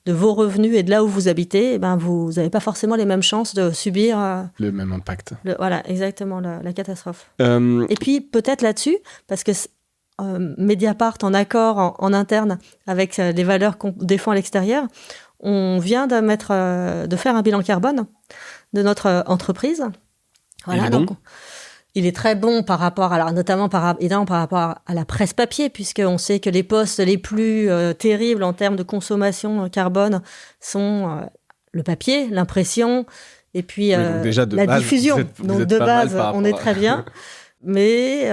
vos revenus et de là où vous habitez, vous n'avez pas forcément les mêmes chances de subir le même impact. Voilà, exactement, la catastrophe. Et puis peut-être là-dessus, parce que Mediapart, en accord en interne avec les valeurs qu'on défend à l'extérieur, on vient de faire un bilan carbone de notre entreprise. Voilà, donc il est très bon par rapport, notamment par rapport à la presse papier, puisqu'on sait que les postes les plus terribles en termes de consommation carbone sont le papier, l'impression, et puis la diffusion. Donc de base, on est très bien. Mais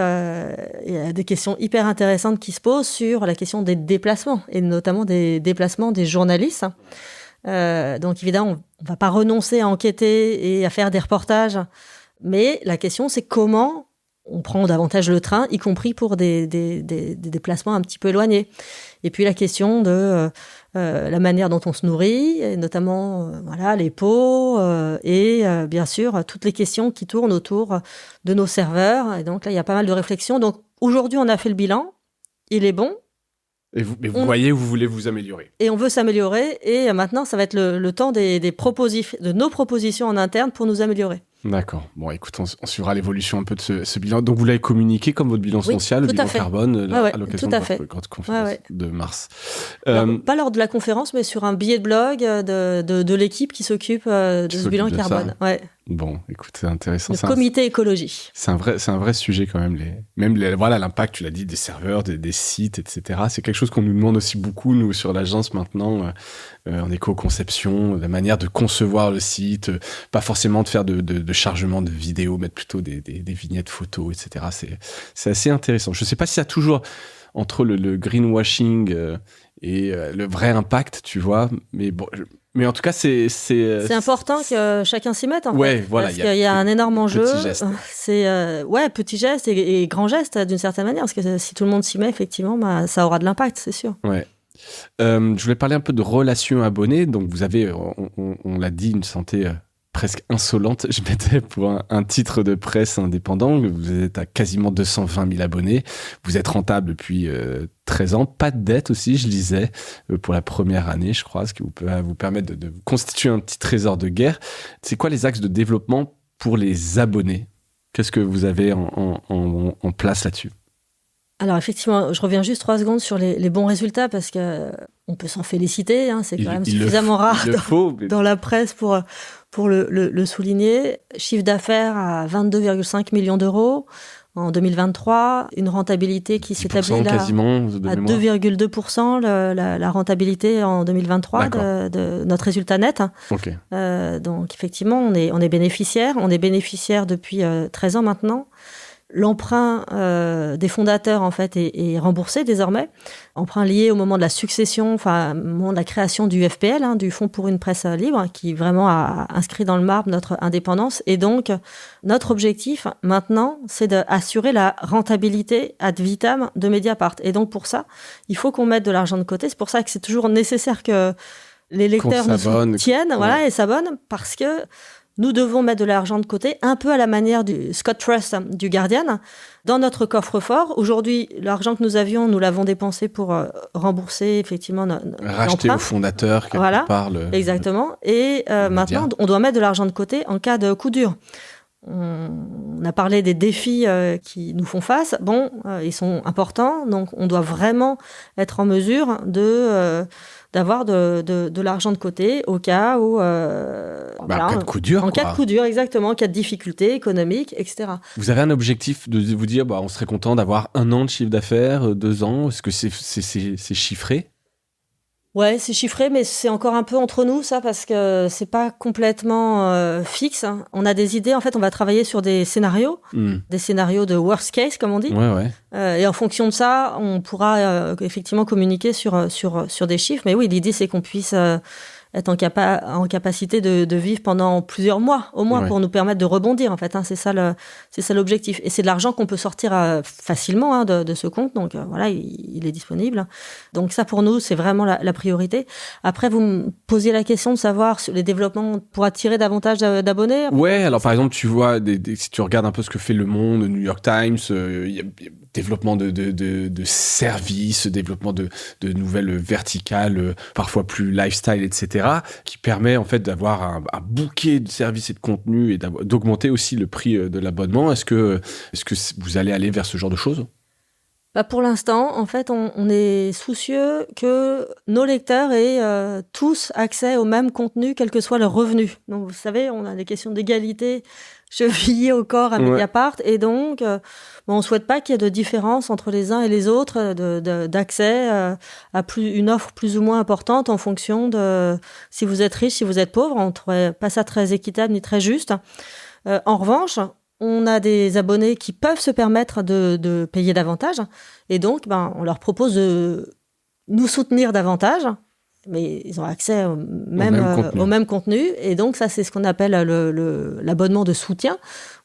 il y a des questions hyper intéressantes qui se posent sur la question des déplacements, et notamment des déplacements des journalistes. Donc évidemment, on ne va pas renoncer à enquêter et à faire des reportages, mais la question, c'est comment on prend davantage le train, y compris pour des déplacements un petit peu éloignés. Et puis la question de la manière dont on se nourrit, et notamment les pots, et bien sûr toutes les questions qui tournent autour de nos serveurs. Et donc là, il y a pas mal de réflexions. Donc aujourd'hui, on a fait le bilan, il est bon. Mais vous voyez, vous voulez vous améliorer. Et on veut s'améliorer, et maintenant, ça va être le temps de nos propositions en interne pour nous améliorer. D'accord. Bon, écoute, on suivra l'évolution un peu de ce bilan. Donc, vous l'avez communiqué comme votre bilan social, le bilan carbone, à l'occasion de votre grande conférence de mars. Alors, pas lors de la conférence, mais sur un billet de blog de l'équipe qui s'occupe de ce bilan carbone. Ouais. Bon, écoute, c'est intéressant. Le comité écologie. C'est un vrai sujet quand même. Voilà, l'impact, tu l'as dit, des serveurs, des sites, etc. C'est quelque chose qu'on nous demande aussi beaucoup, nous, sur l'agence maintenant, en éco-conception, la manière de concevoir le site, pas forcément de faire de chargement de vidéos, mettre plutôt des vignettes photos, etc. C'est assez intéressant. Je sais pas si ça a toujours entre le greenwashing et le vrai impact, tu vois, mais bon... Mais en tout cas, c'est important que chacun s'y mette, en fait. Voilà. Parce qu'il y a un énorme enjeu. Petit geste. C'est, petit geste et grand geste, d'une certaine manière. Parce que si tout le monde s'y met, effectivement, ça aura de l'impact, c'est sûr. Ouais. Je voulais parler un peu de relations abonnés. Donc, vous avez, on l'a dit, une santé presque insolente. Je mettais pour un titre de presse indépendant. Vous êtes à quasiment 220 000 abonnés. Vous êtes rentable depuis 13 ans. Pas de dette aussi, je lisais, pour la première année, je crois, ce qui va vous permettre de constituer un petit trésor de guerre. C'est quoi les axes de développement pour les abonnés ? Qu'est-ce que vous avez en place là-dessus ? Alors effectivement, je reviens juste 3 secondes sur les bons résultats parce que on peut s'en féliciter. C'est quand même suffisamment rare dans la presse pour le souligner. Chiffre d'affaires à 22,5 millions d'euros en 2023, une rentabilité qui s'établit là quasiment, à 2,2%, la rentabilité en 2023 de notre résultat net. Okay. Donc effectivement, on est bénéficiaire. On est bénéficiaire depuis 13 ans maintenant. L'emprunt des fondateurs, en fait, est remboursé désormais. Emprunt lié au moment de la succession, au moment de la création du FPL, du Fonds pour une presse libre, qui vraiment a inscrit dans le marbre notre indépendance. Et donc, notre objectif, maintenant, c'est d'assurer la rentabilité ad vitam de Mediapart. Et donc, pour ça, il faut qu'on mette de l'argent de côté. C'est pour ça que c'est toujours nécessaire que les lecteurs nous soutiennent, et s'abonnent, parce que nous devons mettre de l'argent de côté, un peu à la manière du Scott Trust du Guardian, dans notre coffre-fort. Aujourd'hui, l'argent que nous avions, nous l'avons dépensé pour rembourser effectivement racheter aux fondateurs quelque part. Exactement. Et maintenant, on doit mettre de l'argent de côté en cas de coup dur. On a parlé des défis qui nous font face. Ils sont importants, donc on doit vraiment être en mesure d'avoir de l'argent de côté au cas où... en cas de coup dur. Cas de coup dur, exactement. En cas de difficultés économiques, etc. Vous avez un objectif de vous dire, on serait content d'avoir 1 an de chiffre d'affaires, 2 ans. Est-ce que c'est chiffré ? Ouais, c'est chiffré, mais c'est encore un peu entre nous, ça, parce que c'est pas complètement fixe. On a des idées. En fait, on va travailler sur des scénarios de worst case, comme on dit. Et en fonction de ça, on pourra effectivement communiquer sur des chiffres. Mais oui, l'idée, c'est qu'on puisse être en capacité de vivre pendant plusieurs mois, au moins, pour nous permettre de rebondir, en fait. C'est ça l'objectif. Et c'est de l'argent qu'on peut sortir facilement de ce compte. Donc, il est disponible. Donc, ça, pour nous, c'est vraiment la priorité. Après, vous me posiez la question de savoir sur les développements pour attirer davantage d'abonnés. Ouais, alors, par exemple, tu vois, si tu regardes un peu ce que fait Le Monde, le New York Times, il y a développement de services, développement de nouvelles verticales, parfois plus lifestyle, etc., qui permet en fait d'avoir un bouquet de services et de contenus et d'augmenter aussi le prix de l'abonnement. Est-ce que vous allez aller vers ce genre de choses ? Pour l'instant, en fait, on est soucieux que nos lecteurs aient tous accès au même contenu, quel que soit leur revenu. Donc, vous savez, on a des questions d'égalité chevillées au corps à Mediapart, et donc, on ne souhaite pas qu'il y ait de différence entre les uns et les autres d'accès à une offre plus ou moins importante en fonction de si vous êtes riche, si vous êtes pauvre. On ne trouverait pas ça très équitable ni très juste. En revanche, on a des abonnés qui peuvent se permettre de payer davantage. Et donc, on leur propose de nous soutenir davantage. Mais ils ont accès au même contenu. Et donc, ça, c'est ce qu'on appelle l'abonnement de soutien,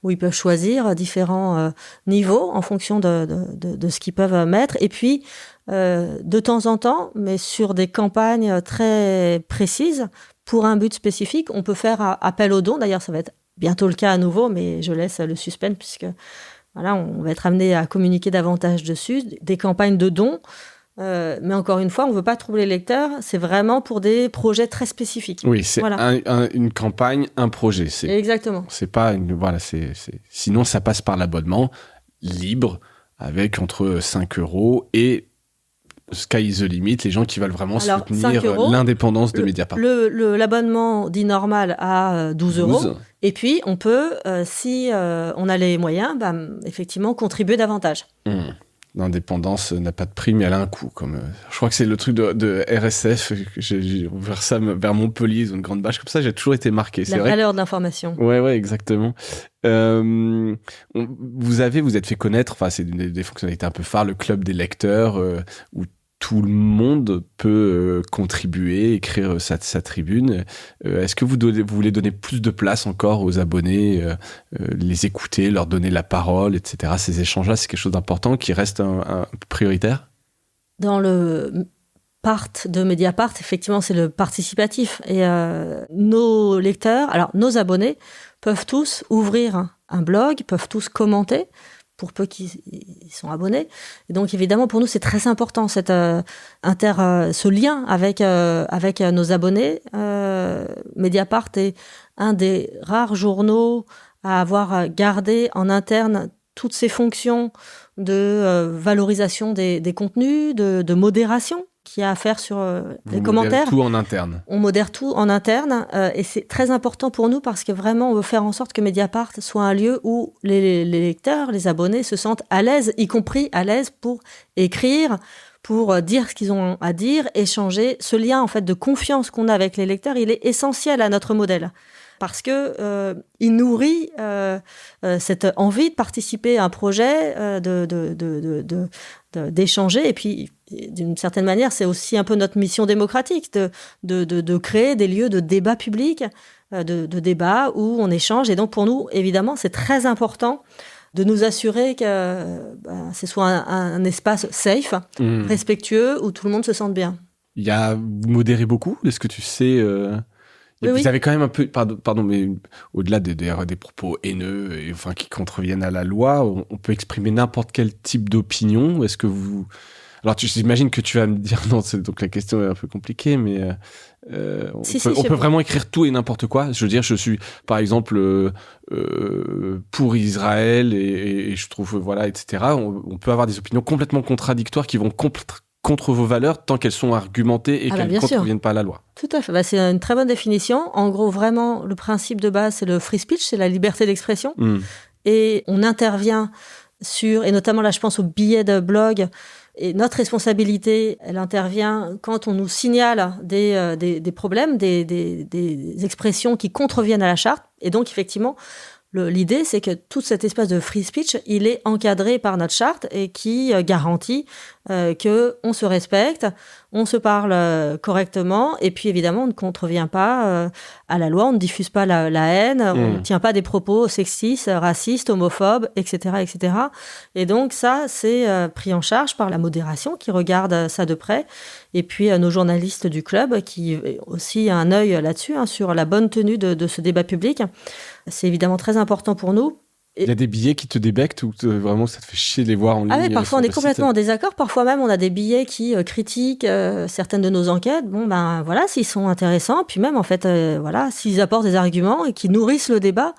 où ils peuvent choisir différents niveaux en fonction de ce qu'ils peuvent mettre. Et puis, de temps en temps, mais sur des campagnes très précises, pour un but spécifique, on peut faire appel aux dons. D'ailleurs, ça va être bientôt le cas à nouveau, mais je laisse le suspense, puisque voilà, on va être amené à communiquer davantage dessus. Des campagnes de dons. Mais encore une fois, on ne veut pas troubler les lecteurs, c'est vraiment pour des projets très spécifiques. Oui, c'est une campagne, un projet. Exactement. C'est pas sinon, ça passe par l'abonnement libre avec entre 5 € et sky is the limit, les gens qui veulent vraiment soutenir l'indépendance de Mediapart. L'abonnement dit normal à 12 €. Et puis, on peut, si on a les moyens, effectivement, contribuer davantage. L'indépendance n'a pas de prix, mais elle a un coût. Je crois que c'est le truc de RSF, j'ai ouvert ça vers Montpellier, ils ont une grande bâche comme ça, j'ai toujours été marqué. La valeur de l'information. Ouais, exactement. Vous êtes fait connaître, c'est des fonctionnalités un peu phares, le club des lecteurs, où tout le monde peut contribuer, écrire sa tribune. Est-ce que vous voulez donner plus de place encore aux abonnés, les écouter, leur donner la parole, etc. Ces échanges-là, c'est quelque chose d'important qui reste un prioritaire ? Dans le part de Mediapart, effectivement, c'est le participatif. Et nos lecteurs, alors nos abonnés, peuvent tous ouvrir un blog, peuvent tous commenter, pour peu qu'ils sont abonnés. Et donc, évidemment, pour nous, c'est très important, ce lien avec nos abonnés. Mediapart est un des rares journaux à avoir gardé en interne toutes ces fonctions de valorisation des contenus, de modération qu'il y a à faire sur les commentaires. Tout en interne. On modère tout en interne et c'est très important pour nous parce que vraiment on veut faire en sorte que Mediapart soit un lieu où les lecteurs, les abonnés se sentent à l'aise, y compris à l'aise pour écrire, pour dire ce qu'ils ont à dire, échanger. Ce lien en fait de confiance qu'on a avec les lecteurs, il est essentiel à notre modèle. Parce que il nourrit cette envie de participer à un projet, d'échanger. Et puis, d'une certaine manière, c'est aussi un peu notre mission démocratique de créer des lieux de débat public, de débat où on échange. Et donc, pour nous, évidemment, c'est très important de nous assurer que ce soit un espace safe, respectueux, où tout le monde se sente bien. Vous modérez beaucoup ? Est-ce que tu sais... Vous avez quand même un peu, pardon, mais au-delà des propos haineux, qui contreviennent à la loi, on peut exprimer n'importe quel type d'opinion. Est-ce que vous... Alors, j'imagine que tu vas me dire non, donc la question est un peu compliquée, mais on peut vraiment écrire tout et n'importe quoi. Je veux dire, je suis, par exemple, pour Israël et je trouve, etc. On peut avoir des opinions complètement contradictoires qui vont contre vos valeurs tant qu'elles sont argumentées et qu'elles ne contreviennent pas à la loi. Tout à fait. C'est une très bonne définition. En gros, vraiment, le principe de base, c'est le free speech, c'est la liberté d'expression. Et on intervient et notamment là, je pense aux billets de blog, et notre responsabilité, elle intervient quand on nous signale des problèmes, des expressions qui contreviennent à la charte. Et donc, effectivement, l'idée, c'est que tout cet espace de free speech, il est encadré par notre charte et qui garantit qu'on se respecte, on se parle correctement et puis évidemment, on ne contrevient pas à la loi, on ne diffuse pas la haine, on ne tient pas des propos sexistes, racistes, homophobes, etc., etc. Et donc ça, c'est pris en charge par la modération qui regarde ça de près et puis nos journalistes du club qui aussi un œil là-dessus, sur la bonne tenue de ce débat public. C'est évidemment très important pour nous. Il y a des billets qui te débectent ou vraiment ça te fait chier de les voir en ligne? Ah oui, parfois on est complètement en désaccord. Parfois même on a des billets qui critiquent certaines de nos enquêtes. S'ils sont intéressants, puis même en fait, s'ils apportent des arguments et qui nourrissent le débat,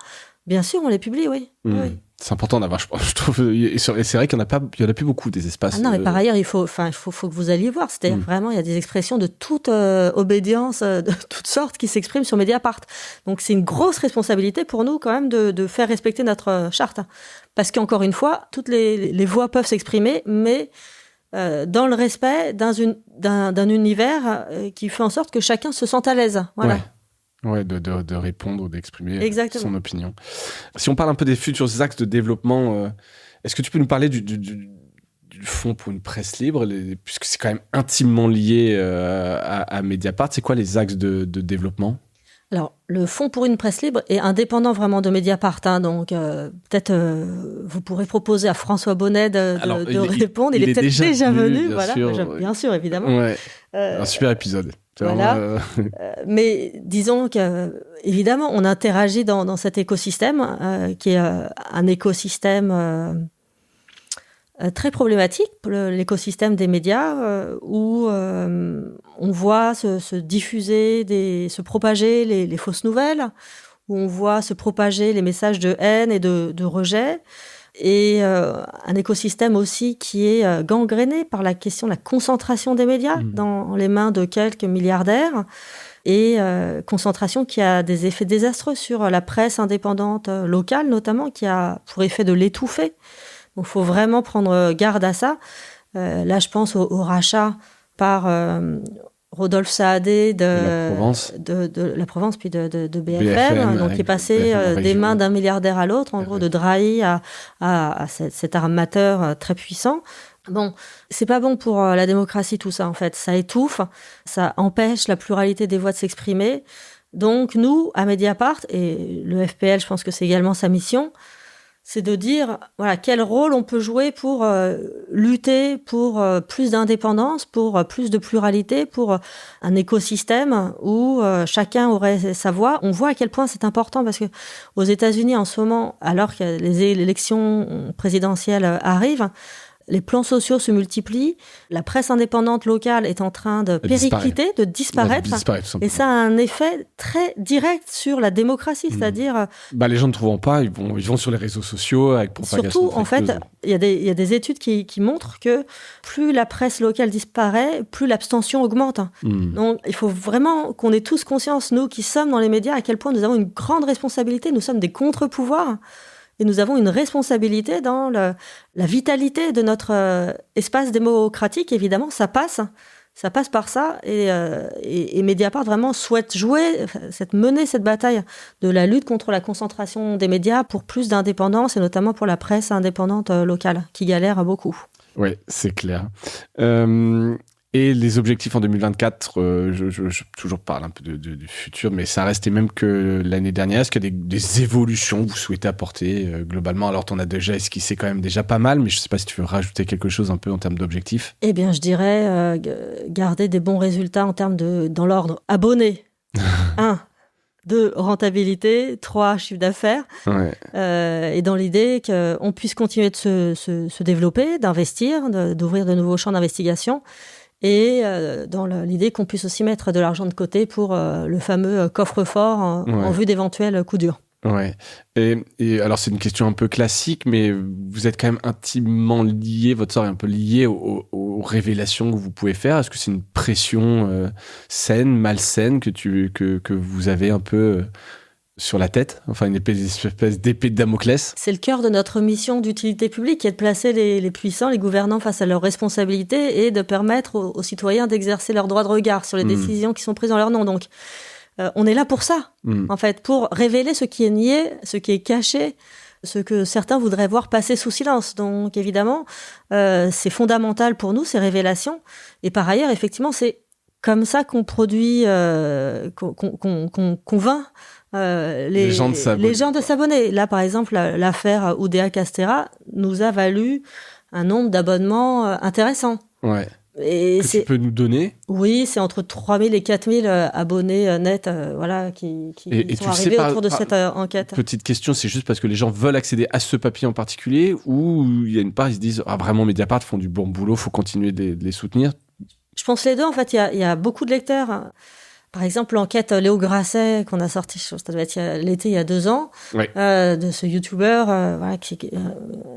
bien sûr on les publie, oui. Oui. C'est important d'avoir, je trouve, et c'est vrai qu'il n'y en a plus beaucoup des espaces. Ah non, mais par ailleurs, il faut que vous alliez voir. C'est-à-dire vraiment, il y a des expressions de toute obédience, de toutes sortes qui s'expriment sur Mediapart. Donc c'est une grosse responsabilité pour nous quand même de faire respecter notre charte. Parce qu'encore une fois, toutes les voix peuvent s'exprimer, mais dans le respect d'un univers qui fait en sorte que chacun se sente à l'aise. Voilà. Ouais. Ouais, de répondre ou d'exprimer Exactement. son opinion. Si on parle un peu des futurs axes de développement, est-ce que tu peux nous parler du Fonds pour une presse libre, puisque c'est quand même intimement lié à Mediapart. C'est quoi les axes de développement ? Alors, le Fonds pour une presse libre est indépendant vraiment de Mediapart. Donc, peut-être vous pourrez proposer à François Bonnet de répondre. Il est peut-être déjà venu. Voilà, bien sûr, évidemment. Ouais, un super épisode. Voilà. Mais disons qu'évidemment, on interagit dans cet écosystème qui est un écosystème très problématique, l'écosystème des médias, où on voit se diffuser, se propager les fausses nouvelles, où on voit se propager les messages de haine et de rejet, et un écosystème aussi qui est gangréné par la question de la concentration des médias dans les mains de quelques milliardaires, et concentration qui a des effets désastreux sur la presse indépendante locale, notamment, qui a pour effet de l'étouffer. Donc, il faut vraiment prendre garde à ça. Là, je pense au rachat par Rodolphe Saadé de la Provence, puis de BFM, donc qui est passé des mains d'un milliardaire à l'autre, en gros, de Drahi à cet armateur très puissant. Bon, c'est pas bon pour la démocratie, tout ça, en fait. Ça étouffe, ça empêche la pluralité des voix de s'exprimer. Donc, nous, à Mediapart, et le FPL, je pense que c'est également sa mission, c'est de dire voilà, quel rôle on peut jouer pour lutter pour plus d'indépendance, pour plus de pluralité, pour un écosystème où chacun aurait sa voix. On voit à quel point c'est important parce que aux États-Unis en ce moment, alors que les élections présidentielles arrivent, les plans sociaux se multiplient, la presse indépendante locale est en train de péricliter, de disparaître, et ça a un effet très direct sur la démocratie, c'est-à-dire... les gens ne trouvant pas, ils vont sur les réseaux sociaux avec propagation. Surtout, en fait, il y a des études qui montrent que plus la presse locale disparaît, plus l'abstention augmente. Donc, il faut vraiment qu'on ait tous conscience, nous qui sommes dans les médias, à quel point nous avons une grande responsabilité, nous sommes des contre-pouvoirs. Et nous avons une responsabilité dans la vitalité de notre espace démocratique. Évidemment, ça passe par ça. Et Mediapart vraiment souhaite mener cette bataille de la lutte contre la concentration des médias pour plus d'indépendance, et notamment pour la presse indépendante locale, qui galère beaucoup. Oui, c'est clair. Et les objectifs en 2024, je toujours parle un peu du futur, mais ça reste les mêmes que l'année dernière. Est-ce qu'il y a des évolutions que vous souhaitez apporter globalement ? Alors, tu en as déjà esquissé quand même déjà pas mal, mais je ne sais pas si tu veux rajouter quelque chose un peu en termes d'objectifs. Eh bien, je dirais garder des bons résultats en termes dans l'ordre abonnés. 1. 2, rentabilité. 3, chiffre d'affaires. Ouais. Et dans l'idée qu'on puisse continuer de se développer, d'investir, d'ouvrir de nouveaux champs d'investigation. Et dans l'idée qu'on puisse aussi mettre de l'argent de côté pour le fameux coffre-fort en vue d'éventuels coups durs. Ouais. Et alors, c'est une question un peu classique, mais vous êtes quand même intimement lié, votre sort est un peu lié aux révélations que vous pouvez faire. Est-ce que c'est une pression saine, malsaine que vous avez un peu sur la tête, enfin une espèce d'épée de Damoclès? C'est le cœur de notre mission d'utilité publique, qui est de placer les puissants, les gouvernants face à leurs responsabilités et de permettre aux citoyens d'exercer leur droit de regard sur les décisions qui sont prises en leur nom. Donc, on est là pour ça, en fait, pour révéler ce qui est nié, ce qui est caché, ce que certains voudraient voir passer sous silence. Donc, évidemment, c'est fondamental pour nous, ces révélations. Et par ailleurs, effectivement, c'est comme ça qu'on produit, qu'on convainc les gens de s'abonner. Là, par exemple, l'affaire Oudéa Castéra nous a valu un nombre d'abonnements intéressants. Ouais. Et tu peux nous donner ? Oui, c'est entre 3 000 et 4 000 abonnés nets qui sont arrivés autour de cette enquête. Petite question, c'est juste parce que les gens veulent accéder à ce papier en particulier, ou il y a une part, ils se disent vraiment Mediapart font du bon boulot, il faut continuer de les soutenir? Je pense les deux. En fait, il y a beaucoup de lecteurs. Par exemple, l'enquête Léo Grasset qu'on a sortie, ça devait être l'été il y a 2 ans, de ce youtubeur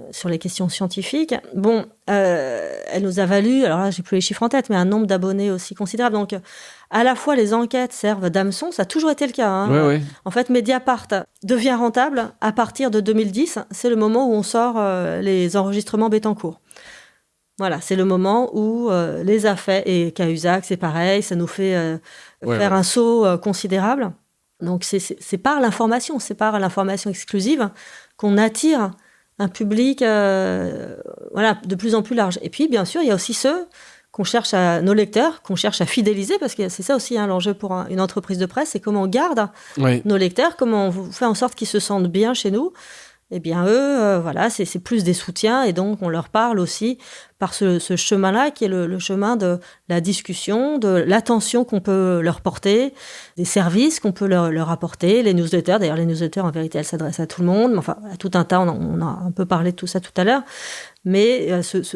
sur les questions scientifiques. Bon, elle nous a valu, alors là, j'ai plus les chiffres en tête, mais un nombre d'abonnés aussi considérable. Donc, à la fois, les enquêtes servent d'hameçon, ça a toujours été le cas. En fait, Mediapart devient rentable à partir de 2010. C'est le moment où on sort les enregistrements Bettencourt. Voilà, c'est le moment où les affaires, et Cahuzac, c'est pareil, ça nous fait faire un saut considérable. Donc c'est par l'information, c'est par l'information exclusive qu'on attire un public de plus en plus large. Et puis, bien sûr, il y a aussi nos lecteurs, qu'on cherche à fidéliser, parce que c'est ça aussi l'enjeu pour une entreprise de presse, c'est comment on garde nos lecteurs, comment on fait en sorte qu'ils se sentent bien chez nous. Eh bien, eux, c'est plus des soutiens, et donc on leur parle aussi par ce chemin-là, qui est le chemin de la discussion, de l'attention qu'on peut leur porter, des services qu'on peut leur apporter, les newsletters. D'ailleurs, les newsletters, en vérité, elles s'adressent à tout le monde, enfin, à tout un tas, on a un peu parlé de tout ça tout à l'heure, mais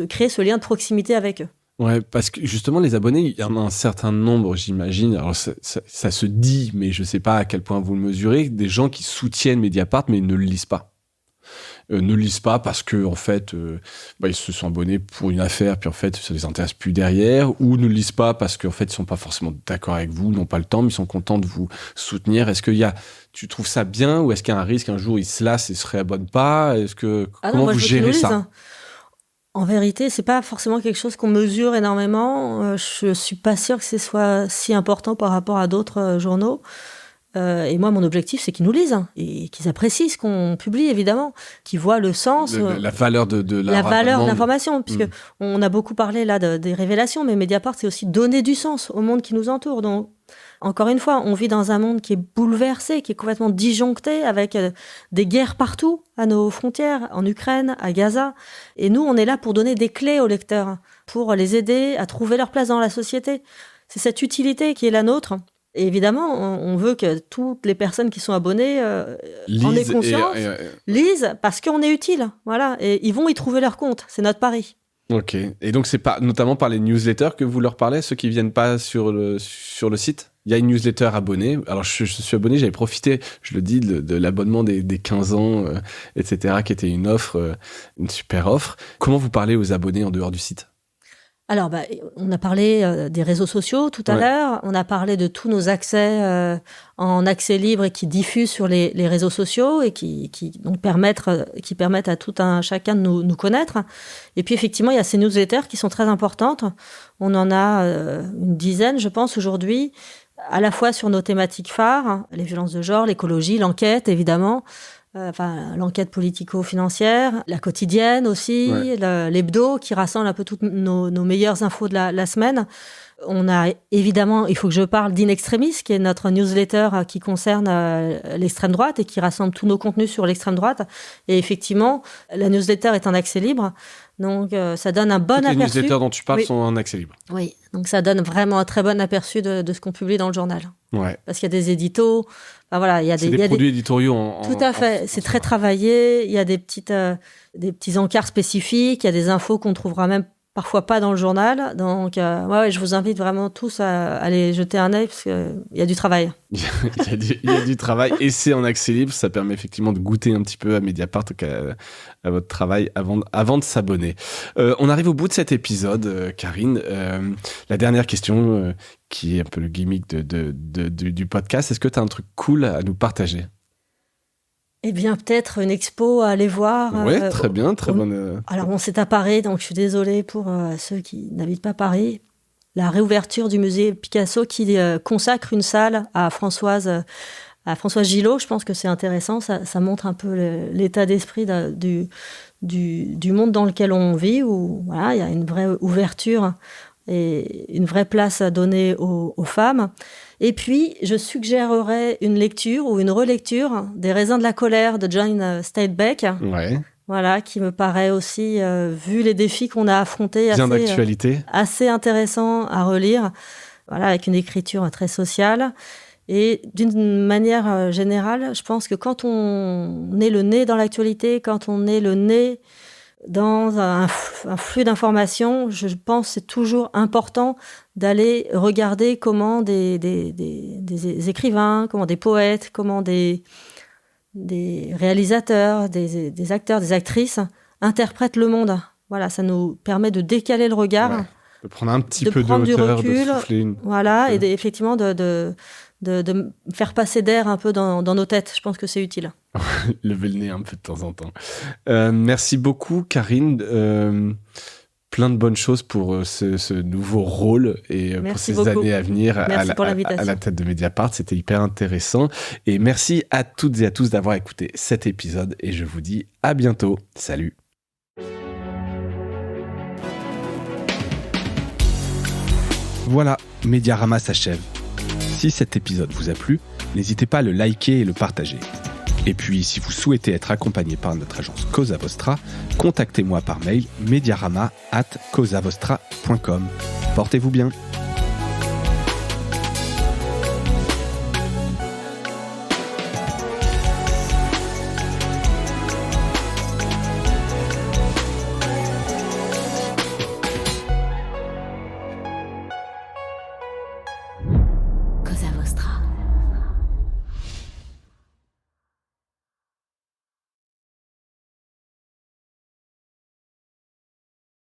créer ce lien de proximité avec eux. Ouais, parce que justement, les abonnés, il y en a un certain nombre, j'imagine. Alors, ça se dit, mais je ne sais pas à quel point vous le mesurez, des gens qui soutiennent Mediapart, mais ne le lisent pas. Ne lisent pas parce que en fait ils se sont abonnés pour une affaire, puis en fait ça les intéresse plus derrière, ou ne lisent pas parce qu'en fait ils sont pas forcément d'accord avec vous, n'ont pas le temps, mais ils sont contents de vous soutenir. Tu trouves ça bien, ou est-ce qu'il y a un risque un jour ils se lassent et se réabonnent pas? Comment vous gérez ça? En vérité, c'est pas forcément quelque chose qu'on mesure énormément. Je suis pas sûre que ce soit si important par rapport à d'autres journaux. Et moi, mon objectif, c'est qu'ils nous lisent et qu'ils apprécient ce qu'on publie, évidemment, qu'ils voient le sens, la valeur de la valeur de l'information, puisque on a beaucoup parlé là des révélations, mais Mediapart, c'est aussi donner du sens au monde qui nous entoure. Donc, encore une fois, on vit dans un monde qui est bouleversé, qui est complètement disjoncté, avec des guerres partout à nos frontières, en Ukraine, à Gaza. Et nous, on est là pour donner des clés aux lecteurs, pour les aider à trouver leur place dans la société. C'est cette utilité qui est la nôtre. Et évidemment, on veut que toutes les personnes qui sont abonnées en aient conscience, lisent parce qu'on est utile. Voilà. Et ils vont y trouver leur compte. C'est notre pari. Ok. Et donc, c'est notamment par les newsletters que vous leur parlez, ceux qui ne viennent pas sur le site? Il y a une newsletter abonnée. Alors, je suis abonné, j'avais profité, je le dis, de l'abonnement des 15 ans, etc., qui était une super offre. Comment vous parlez aux abonnés en dehors du site? Alors, on a parlé des réseaux sociaux tout à l'heure. On a parlé de tous nos accès en accès libre et qui diffusent sur les réseaux sociaux et qui permettent à tout un chacun de nous connaître. Et puis, effectivement, il y a ces newsletters qui sont très importantes. On en a une dizaine, je pense, aujourd'hui, à la fois sur nos thématiques phares, les violences de genre, l'écologie, l'enquête, évidemment. L'enquête politico-financière, la quotidienne aussi, l'hebdo qui rassemble un peu toutes nos meilleures infos de la semaine. On a évidemment, il faut que je parle d'In Extremis, qui est notre newsletter qui concerne l'extrême droite et qui rassemble tous nos contenus sur l'extrême droite. Et effectivement, la newsletter est en accès libre. Donc, ça donne un bon aperçu. Les newsletters dont tu parles sont en accès libre. Oui, donc ça donne vraiment un très bon aperçu de ce qu'on publie dans le journal. Ouais. Parce qu'il y a des éditos. Enfin, voilà, il y a des produits éditoriaux Tout à fait. C'est très travaillé. Il y a des petits encarts spécifiques. Il y a des infos qu'on ne trouvera même parfois pas dans le journal. Donc, je vous invite vraiment tous à aller jeter un œil parce qu'il y a du travail. Il y a du travail et c'est en accès libre. Ça permet effectivement de goûter un petit peu à Mediapart, à votre travail avant de s'abonner. On arrive au bout de cet épisode, Karine. La dernière question, qui est un peu le gimmick du podcast. Est-ce que tu as un truc cool à nous partager? Eh bien, peut-être une expo à aller voir. Oui, très bien, très bonne. Alors, c'est à Paris, donc je suis désolée pour ceux qui n'habitent pas Paris. La réouverture du musée Picasso qui consacre une salle à Françoise Gillot. Je pense que c'est intéressant. Ça montre un peu l'état d'esprit du monde dans lequel on vit, où voilà, il y a une vraie ouverture et une vraie place à donner aux femmes. Et puis, je suggérerais une lecture ou une relecture des Raisins de la colère de John Steinbeck. Ouais. Voilà, qui me paraît aussi, vu les défis qu'on a affrontés, assez intéressant à relire. Voilà, avec une écriture très sociale. Et d'une manière générale, je pense que quand on est le nez dans l'actualité, quand on est le nez dans un flux d'informations, je pense que c'est toujours important d'aller regarder comment des écrivains, comment des poètes, comment des réalisateurs, des acteurs, des actrices interprètent le monde. Voilà, ça nous permet de décaler le regard, de prendre un petit peu de hauteur, de souffler voilà, et effectivement de faire passer d'air un peu dans nos têtes. Je pense que c'est utile. Lever le nez un peu de temps en temps. Merci beaucoup, Karine. plein de bonnes choses pour ce nouveau rôle et pour ces beaucoup. années à venir Merci pour à l'invitation. la tête de Mediapart. C'était hyper intéressant. Et merci à toutes et à tous d'avoir écouté cet épisode. Et je vous dis à bientôt. Salut. Voilà, Mediarama s'achève. Si cet épisode vous a plu, n'hésitez pas à le liker et le partager. Et puis, si vous souhaitez être accompagné par notre agence Cosa Vostra, contactez-moi par mail mediarama@cosavostra.com. Portez-vous bien.